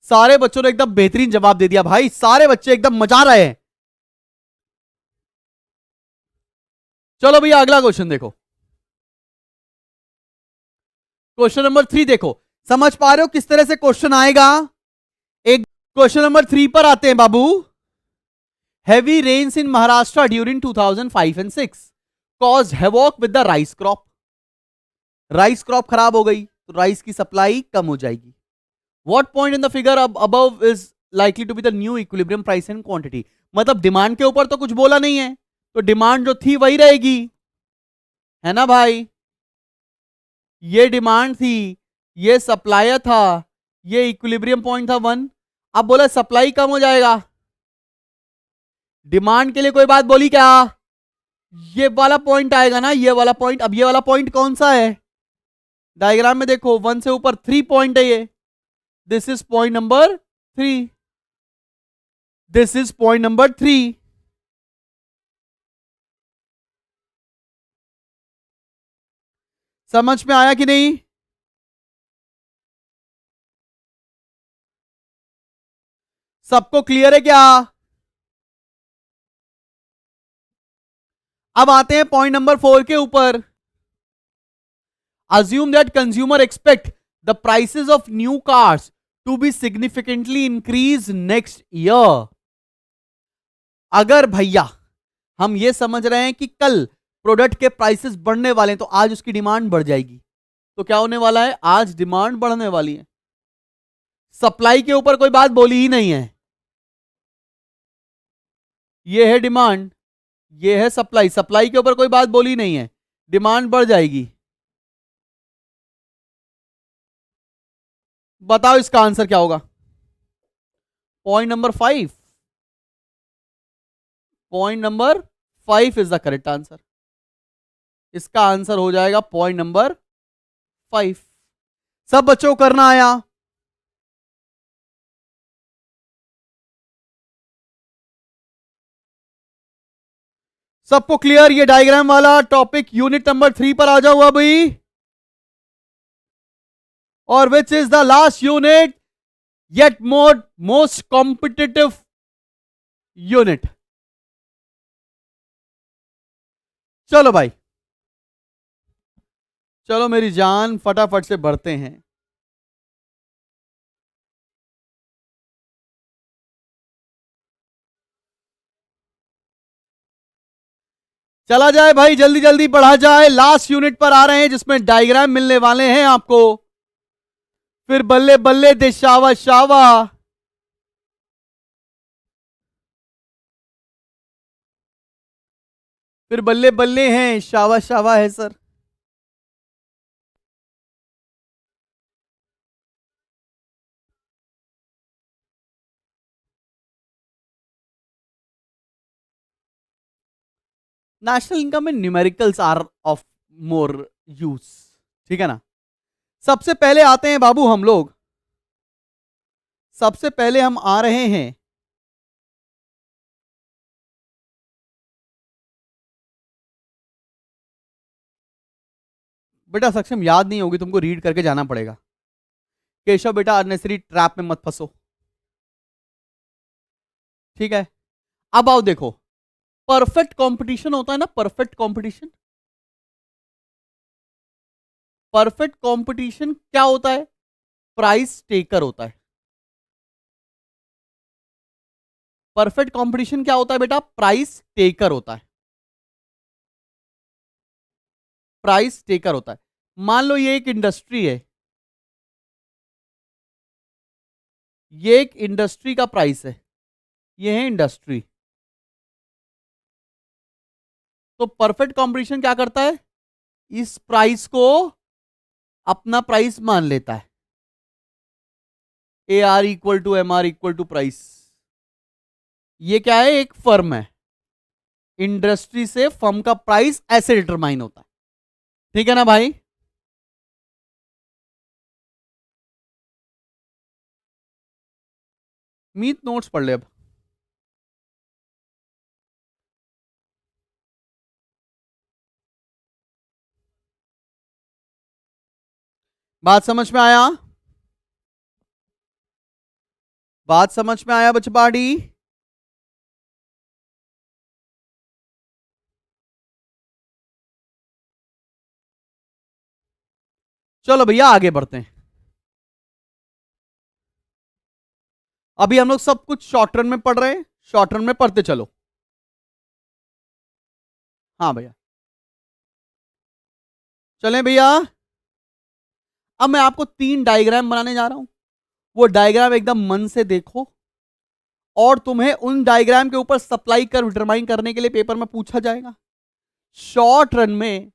सारे बच्चों ने एकदम बेहतरीन जवाब दे दिया भाई, सारे बच्चे एकदम मजा रहे हैं। चलो भैया अगला क्वेश्चन देखो, क्वेश्चन नंबर 3 देखो। समझ पा रहे हो किस तरह से क्वेश्चन आएगा? एक क्वेश्चन नंबर 3 पर आते हैं बाबू। Heavy rains in Maharashtra during 2005 and 6 cause havoc with the rice crop. Rice crop खराब हो गई तो राइस की सप्लाई कम हो जाएगी। What point in the figure above is likely to be the new equilibrium price and quantity. मतलब demand के ऊपर तो कुछ बोला नहीं है, तो डिमांड जो थी वही रहेगी, है ना भाई? ये डिमांड थी, ये सप्लायर था, ये इक्विलिब्रियम पॉइंट था 1। अब बोला सप्लाई कम हो जाएगा, डिमांड के लिए कोई बात बोली क्या? ये वाला पॉइंट आएगा ना, ये वाला पॉइंट। अब ये वाला पॉइंट कौन सा है? डायग्राम में देखो, 1 से ऊपर 3 पॉइंट है ये। This is point number 3, this is point number 3। समझ में आया कि नहीं? सबको क्लियर है क्या? अब आते हैं पॉइंट नंबर 4 के ऊपर। Assume that consumer expect the prices of new cars to be significantly increased next year. अगर भैया हम ये समझ रहे हैं कि कल प्रोडक्ट के प्राइसेस बढ़ने वाले हैं तो आज उसकी डिमांड बढ़ जाएगी, तो क्या होने वाला है? आज डिमांड बढ़ने वाली है। सप्लाई के ऊपर कोई बात बोली ही नहीं है। ये है डिमांड, ये है सप्लाई। सप्लाई के ऊपर कोई बात बोली नहीं है, डिमांड बढ़ जाएगी। बताओ इसका आंसर क्या होगा? Point number 5। Point number 5 is the correct answer. इसका आंसर हो जाएगा पॉइंट नंबर 5। सब बच्चों को करना आया? सबको क्लियर? ये डायग्राम वाला टॉपिक यूनिट नंबर 3 पर आ जाओ भाई। और which is the last unit yet most competitive unit. चलो भाई, चलो मेरी जान, फटाफट से बढ़ते हैं। चला जाए भाई, जल्दी जल्दी बढ़ा जाए। लास्ट यूनिट पर आ रहे हैं जिसमें डायग्राम मिलने वाले हैं आपको। फिर बल्ले बल्ले दे शावा शावा। फिर बल्ले बल्ले हैं, शावा शावा है सर। नेशनल इनकम में numericals are of more use, ठीक है ना। सबसे पहले आते हैं बाबू हम लोग, सबसे पहले हम आ रहे हैं बेटा, सक्षम याद नहीं होगी तुमको, रीड करके जाना पड़ेगा। केशव बेटा अननेसेसरी ट्रैप में मत फंसो, ठीक है। अब आओ देखो, परफेक्ट कंपटीशन होता है ना, परफेक्ट कंपटीशन। परफेक्ट कंपटीशन क्या होता है? प्राइस टेकर होता है। परफेक्ट कंपटीशन क्या होता है बेटा? प्राइस टेकर होता है। प्राइस टेकर होता है। मान लो ये एक इंडस्ट्री है, ये एक इंडस्ट्री का प्राइस है, ये है इंडस्ट्री। तो परफेक्ट कंपटीशन क्या करता है? इस प्राइस को अपना प्राइस मान लेता है। A R equal to M R equal to price. ये क्या है? एक फर्म है, इंडस्ट्री से फर्म का प्राइस ऐसे डिटरमाइन होता है, ठीक है ना भाई। मीत नोट्स पढ़ ले अब। बात समझ में आया? बात समझ में आया बचपाड़ी? चलो भैया आगे बढ़ते हैं। अभी हम लोग सब कुछ शॉर्ट रन में पढ़ रहे हैं, शॉर्ट रन में पढ़ते चलो। हाँ भैया, चलें भैया। अब मैं आपको 3 डायग्राम बनाने जा रहा हूं, वो डायग्राम एकदम मन से देखो, और तुम्हें उन डायग्राम के ऊपर सप्लाई कर्व डिटरमाइन करने के लिए पेपर में पूछा जाएगा। शॉर्ट रन में,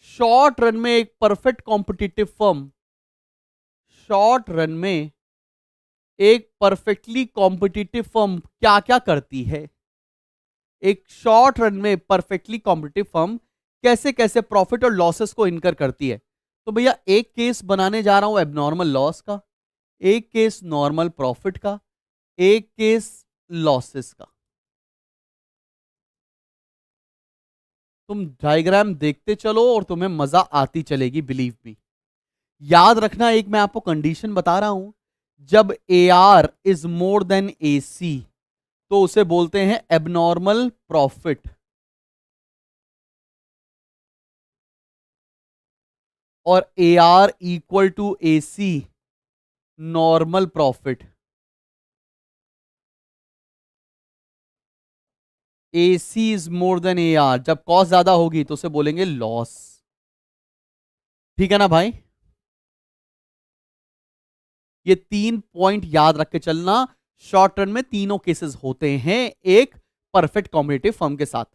शॉर्ट रन में एक perfect competitive firm, short run में एक परफेक्टली कॉम्पिटिटिव फर्म क्या क्या करती है? एक शॉर्ट रन में परफेक्टली कॉम्पिटिटिव फर्म कैसे कैसे प्रॉफिट और लॉसेस को इनकर करती है। तो भैया एक केस बनाने जा रहा हूं एबनॉर्मल लॉस का, एक केस नॉर्मल प्रॉफिट का, एक केस लॉसेस का। तुम डायग्राम देखते चलो और तुम्हें मजा आती चलेगी, बिलीव मी। याद रखना, एक मैं आपको कंडीशन बता रहा हूं, जब A R is more than A C तो उसे बोलते हैं एबनॉर्मल प्रॉफिट, और A R equal to A C normal profit. A C is more than A R, जब कॉस्ट ज्यादा होगी तो उसे बोलेंगे लॉस। ठीक है ना भाई? ये 3 पॉइंट याद रख के चलना। शॉर्ट रन में तीनों केसेस होते हैं एक परफेक्ट कॉम्पिटिटिव फर्म के साथ।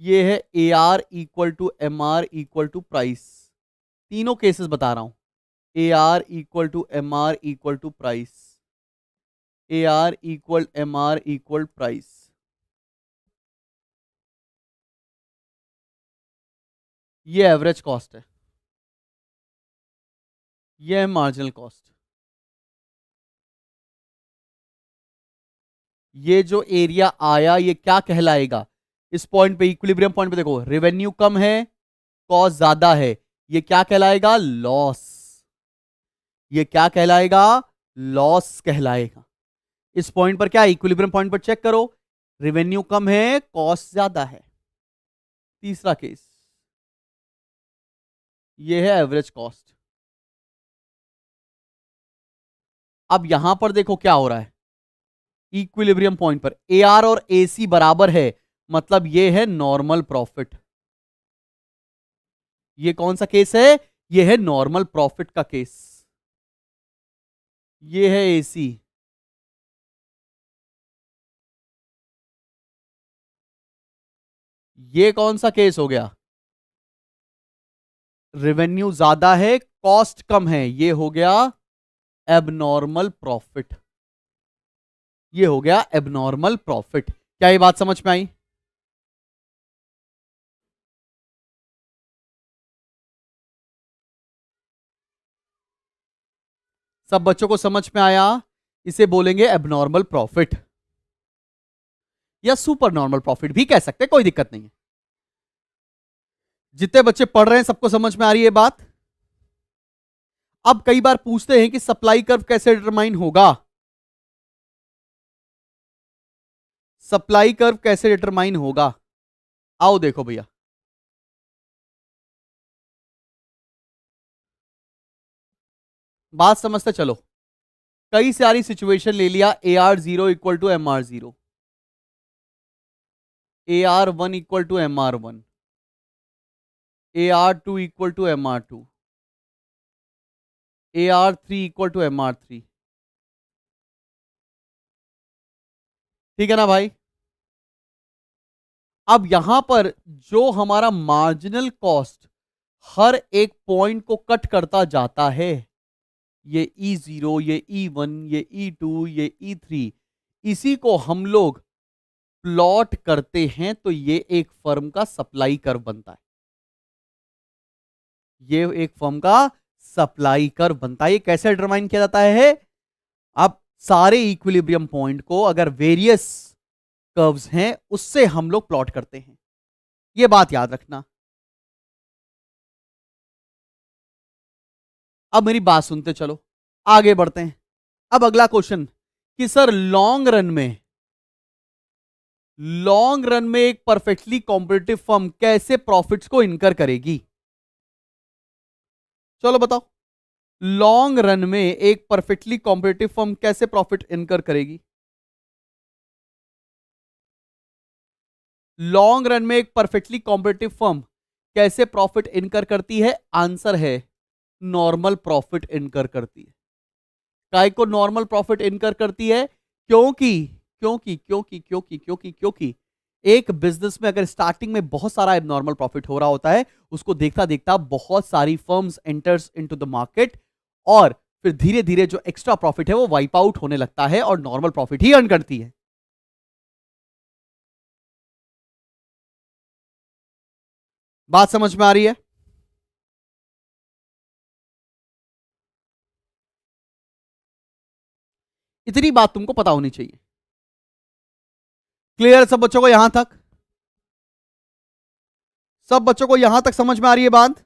ये है A R equal to M R equal to price, तीनों केसेस बता रहा हूं। A R equal to M R equal to price, A R equal M R equal price. ये एवरेज कॉस्ट है, ये है मार्जिनल कॉस्ट। ये जो एरिया आया ये क्या कहलाएगा? इस पॉइंट पे, इक्विलिब्रियम पॉइंट पे देखो, रेवेन्यू कम है, कॉस्ट ज्यादा है, ये क्या कहलाएगा? लॉस। ये क्या कहलाएगा? लॉस कहलाएगा। इस पॉइंट पर क्या, इक्विलिब्रियम पॉइंट पर चेक करो, रेवेन्यू कम है, कॉस्ट ज्यादा है। तीसरा केस, ये है एवरेज कॉस्ट। अब यहां पर देखो क्या हो रहा है, इक्विलिब्रियम पॉइंट पर ए आर और ए सी बराबर है, मतलब ये है नॉर्मल प्रॉफिट। ये कौन सा केस है? ये है नॉर्मल प्रॉफिट का केस। ये है ए सी, ये कौन सा केस हो गया? रेवेन्यू ज्यादा है, कॉस्ट कम है, ये हो गया एबनॉर्मल प्रॉफिट। ये हो गया एबनॉर्मल प्रॉफिट। क्या ये बात समझ में आई? सब बच्चों को समझ में आया? इसे बोलेंगे एबनॉर्मल प्रॉफिट या सुपर नॉर्मल प्रॉफिट भी कह सकते हैं, कोई दिक्कत नहीं है। जितने बच्चे पढ़ रहे हैं सबको समझ में आ रही है बात? अब कई बार पूछते हैं कि सप्लाई कर्व कैसे डिटरमाइन होगा, सप्लाई कर्व कैसे डिटरमाइन होगा? आओ देखो भैया, बात समझते चलो। कई सारी सिचुएशन ले लिया, A R zero equal to M R zero, A R one equal to M R one, A R two equal to M R two, A R three equal to M R three. ठीक है ना भाई? अब यहां पर जो हमारा marginal cost हर एक पॉइंट को कट करता जाता है, ये E0, ये E1, ये E2, ये E3, इसी को हम लोग प्लॉट करते हैं तो ये एक फर्म का सप्लाई कर्व बनता है। ये एक फर्म का सप्लाई कर्व बनता है। ये कैसे डिटरमाइन किया जाता है? अब सारे इक्विलिब्रियम पॉइंट को अगर वेरियस कर्व्स हैं उससे हम लोग प्लॉट करते हैं, ये बात याद रखना। अब मेरी बात सुनते चलो, आगे बढ़ते हैं। अब अगला क्वेश्चन कि सर लॉन्ग रन में एक परफेक्टली कॉम्पिटिटिव फर्म कैसे प्रॉफिट्स को इनकर करेगी? चलो बताओ, लॉन्ग रन में एक परफेक्टली कॉम्पिटिटिव फर्म कैसे प्रॉफिट इनकर करेगी? लॉन्ग रन में एक परफेक्टली कॉम्पिटिटिव फर्म कैसे प्रॉफिट इनकर करती है? आंसर है नॉर्मल प्रॉफिट इनकर करती है। काय को नॉर्मल प्रॉफिट इनकर करती है? क्योंकि क्योंकि क्योंकि क्योंकि क्योंकि क्योंकि एक बिजनेस में अगर स्टार्टिंग में बहुत सारा एबनॉर्मल प्रॉफिट हो रहा होता है, उसको देखता देखता बहुत सारी firms enters into the market, और फिर धीरे धीरे जो एक्स्ट्रा प्रॉफिट है वो वाइप आउट होने लगता है और नॉर्मल प्रॉफिट ही अर्न करती है। बात समझ में आ रही है? इतनी बात तुमको पता होनी चाहिए। क्लियर सब बच्चों को यहां तक? सब बच्चों को यहां तक समझ में आ रही है बात?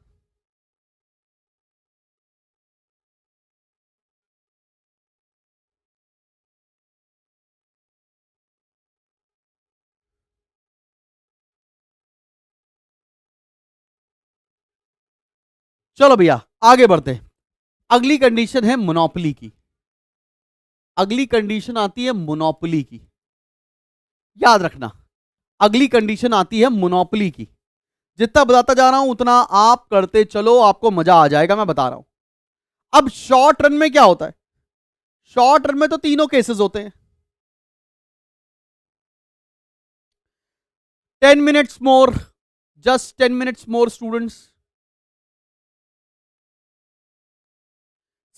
चलो भैया आगे बढ़ते हैं। अगली कंडीशन है मोनोपोली की। अगली कंडीशन आती है मोनोपोली की। याद रखना, अगली कंडीशन आती है मोनोपोली की। जितना बताता जा रहा हूं उतना आप करते चलो, आपको मजा आ जाएगा, मैं बता रहा हूं। अब शॉर्ट रन में क्या होता है? शॉर्ट रन में तो तीनों केसेस होते हैं। 10 minutes more, just 10 minutes more students.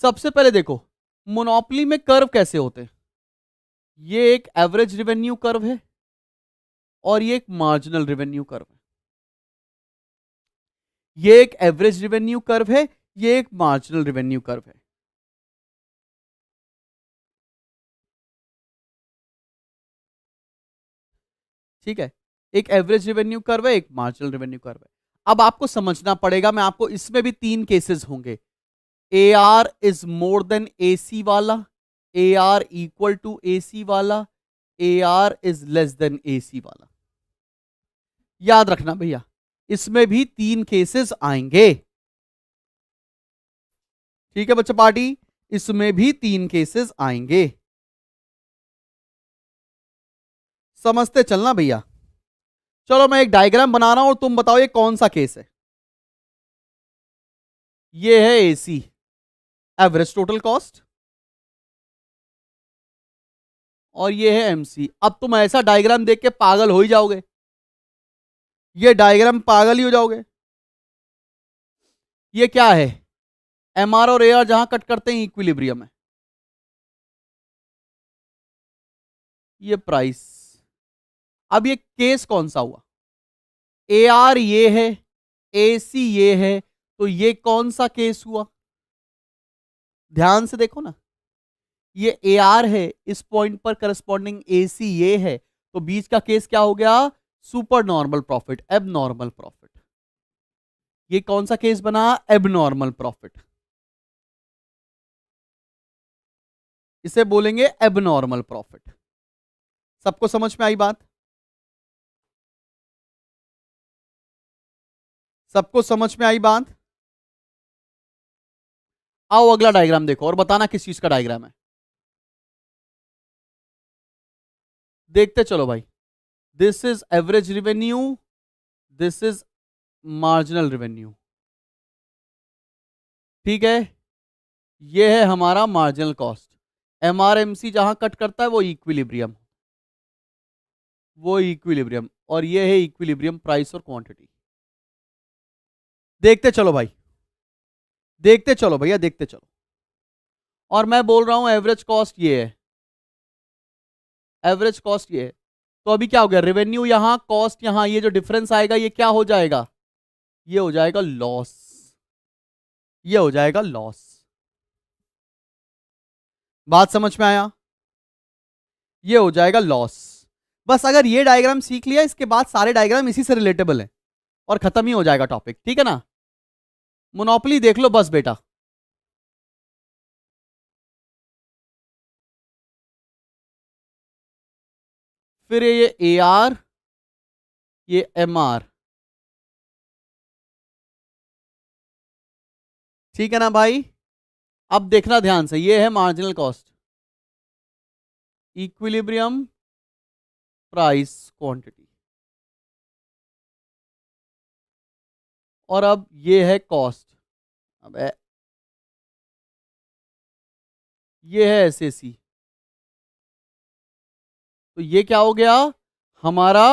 सबसे पहले देखो मोनोपोली में कर्व कैसे होते हैं। ये एक एवरेज रेवेन्यू कर्व है और ये एक मार्जिनल रेवेन्यू कर्व है। ये एक एवरेज रेवेन्यू कर्व है, ये एक मार्जिनल रेवेन्यू कर्व है। ठीक है, एक एवरेज रेवेन्यू कर्व है, एक मार्जिनल रेवेन्यू कर्व है। अब आपको समझना पड़ेगा, मैं आपको इसमें भी तीन केसेस होंगे। A R is more than A C वाला, A R equal to A C वाला, A R is less than A C वाला। याद रखना भैया, इसमें भी तीन केसेस आएंगे। ठीक है बच्चा पार्टी, इसमें भी तीन केसेस आएंगे। समझते चलना भैया। चलो मैं एक डायग्राम बना रहा हूं और तुम बताओ ये कौन सा केस है। ये है एसी, एवरेज टोटल कॉस्ट, और ये है एमसी। अब तुम ऐसा डायग्राम देख के पागल हो ही जाओगे, ये डायग्राम पागल ही हो जाओगे। ये क्या है? एमआर और एआर जहां कट करते हैं इक्विलिब्रियम है। ये प्राइस। अब ये केस कौन सा हुआ? ए आर ये है, ए सी ये है, तो ये कौन सा केस हुआ? ध्यान से देखो ना, ये ए आर है, इस पॉइंट पर करस्पॉन्डिंग ए सी ये है, तो बीच का केस क्या हो गया? सुपर नॉर्मल प्रॉफिट, एब नॉर्मल प्रॉफिट। ये कौन सा केस बना? एब नॉर्मल प्रॉफिट। इसे बोलेंगे एब नॉर्मल प्रॉफिट। सबको समझ में आई बात? सबको समझ में आई बात? आओ अगला डायग्राम देखो और बताना किस चीज का डायग्राम है। देखते चलो भाई। This is average revenue, this is marginal revenue. ठीक है, ये है हमारा मार्जिनल कॉस्ट। एमआरएमसी जहां कट करता है वो इक्विलिब्रियम, वो इक्विलिब्रियम, और ये है इक्विलिब्रियम प्राइस और क्वांटिटी। देखते चलो भाई, देखते चलो भैया, देखते चलो। और मैं बोल रहा हूं एवरेज कॉस्ट ये है, एवरेज कॉस्ट ये है। तो अभी क्या हो गया? रेवेन्यू यहां, कॉस्ट यहां, ये जो डिफरेंस आएगा ये क्या हो जाएगा? ये हो जाएगा लॉस, ये हो जाएगा लॉस। बात समझ में आया? ये हो जाएगा लॉस। बस अगर ये डायग्राम सीख लिया, इसके बाद सारे डायग्राम इसी से रिलेटेबल है और खत्म ही हो जाएगा टॉपिक। ठीक है ना? मोनोपोली देख लो बस बेटा। फिर ये ए आर, ये एम आर। ठीक है ना भाई? अब देखना ध्यान से, ये है marginal cost, equilibrium, price, quantity. और अब ये है कॉस्ट। अब ये है एसएसी। तो ये क्या हो गया? हमारा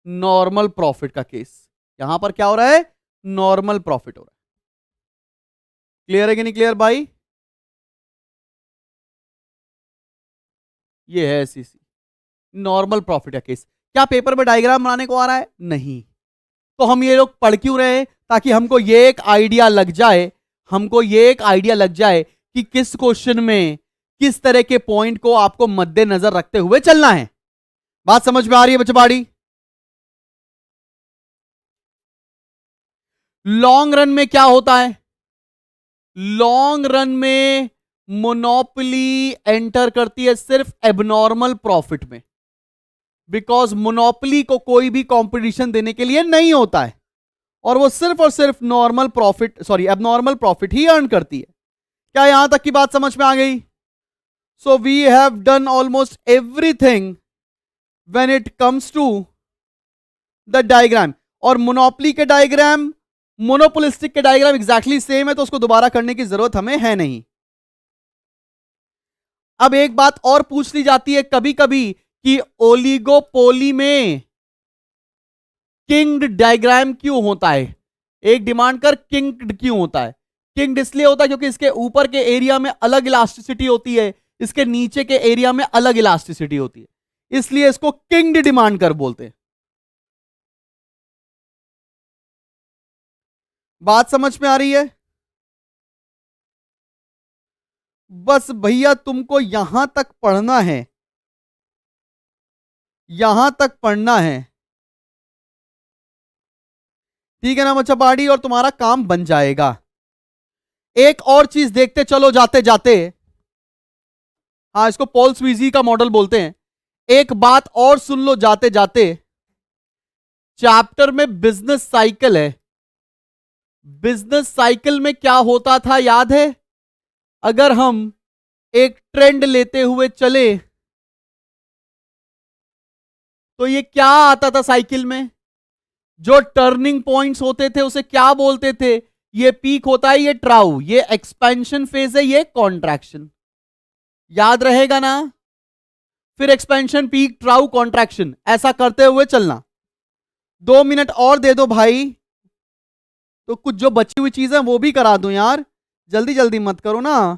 नॉर्मल प्रॉफिट का केस। यहां पर क्या हो रहा है? नॉर्मल प्रॉफिट हो रहा है। क्लियर है कि नहीं क्लियर भाई? ये है एसएसी, नॉर्मल प्रॉफिट का केस। क्या पेपर में डायग्राम बनाने को आ रहा है? नहीं। तो हम ये लोग पढ़ क्यों रहे हैं? ताकि हमको ये एक आइडिया लग जाए, हमको ये एक आइडिया लग जाए कि किस क्वेश्चन में किस तरह के पॉइंट को आपको मद्देनजर रखते हुए चलना है। बात समझ में आ रही है बच्चों? लॉन्ग रन में क्या होता है? लॉन्ग रन में मोनोपोली एंटर करती है सिर्फ एबनॉर्मल प्रॉफिट में, बिकॉज मोनोपोली को कोई भी कंपटीशन देने के लिए नहीं होता है और वो सिर्फ और सिर्फ नॉर्मल प्रॉफिट एबनॉर्मल प्रॉफिट ही अर्न करती है। क्या यहां तक की बात समझ में आ गई? So we have done almost everything when it comes to the diagram. और मोनोपोली के डायग्राम, मोनोपोलिस्टिक के डायग्राम एग्जैक्टली सेम है, तो उसको दोबारा करने की जरूरत हमें है नहीं। अब एक बात और पूछ ली जाती है कभी कभी कि ओलिगोपोली में किंग्ड डायग्राम क्यों होता है? एक डिमांड कर किंग्ड क्यों होता है? किंग्ड इसलिए होता है क्योंकि इसके ऊपर के एरिया में अलग इलास्टिसिटी होती है, इसके नीचे के एरिया में अलग इलास्टिसिटी होती है, इसलिए इसको किंग्ड डिमांड कर बोलते हैं। बात समझ में आ रही है? बस भैया तुमको यहां तक पढ़ना है, यहां तक पढ़ना है, ठीक है ना बच्चा पार्टी, और तुम्हारा काम बन जाएगा। एक और चीज देखते चलो जाते जाते, हाँ इसको पॉल स्वीजी का मॉडल बोलते हैं। एक बात और सुन लो जाते जाते, चैप्टर में बिजनेस साइकिल है। बिजनेस साइकिल में क्या होता था याद है? अगर हम एक ट्रेंड लेते हुए चले तो ये क्या आता था साइकिल में? जो टर्निंग पॉइंट्स होते थे उसे क्या बोलते थे? ये पीक होता है, ये ट्राउ, ये एक्सपेंशन फेज है, ये कॉन्ट्रैक्शन। याद रहेगा ना? फिर एक्सपेंशन, पीक, ट्राउ, कॉन्ट्रैक्शन, ऐसा करते हुए चलना। 2 मिनट और दे दो भाई, तो कुछ जो बची हुई चीजें वो भी करा दूं यार, जल्दी जल्दी मत करो ना।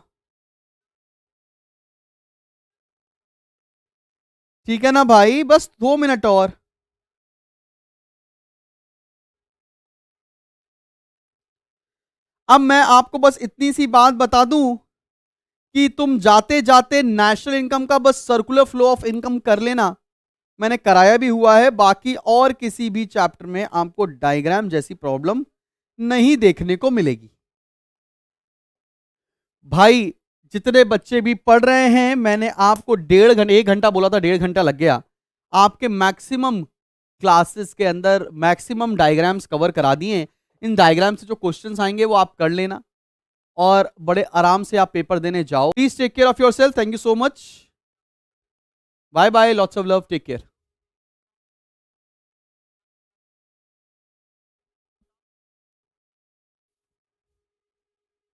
ठीक है ना भाई, बस 2 मिनट और। अब मैं आपको बस इतनी सी बात बता दूं कि तुम जाते जाते नेशनल इनकम का बस सर्कुलर फ्लो ऑफ इनकम कर लेना, मैंने कराया भी हुआ है। बाकी और किसी भी चैप्टर में आपको डायग्राम जैसी प्रॉब्लम नहीं देखने को मिलेगी। भाई जितने बच्चे भी पढ़ रहे हैं, मैंने आपको 1.5 घंटा बोला था, 1.5 घंटा लग गया। आपके मैक्सिमम क्लासेस के अंदर मैक्सिमम डायग्राम्स कवर करा दिए। इन डायग्राम से जो क्वेश्चंस आएंगे वो आप कर लेना और बड़े आराम से आप पेपर देने जाओ। Please take care of yourself. Thank you so much. Bye bye, lots of love, take care.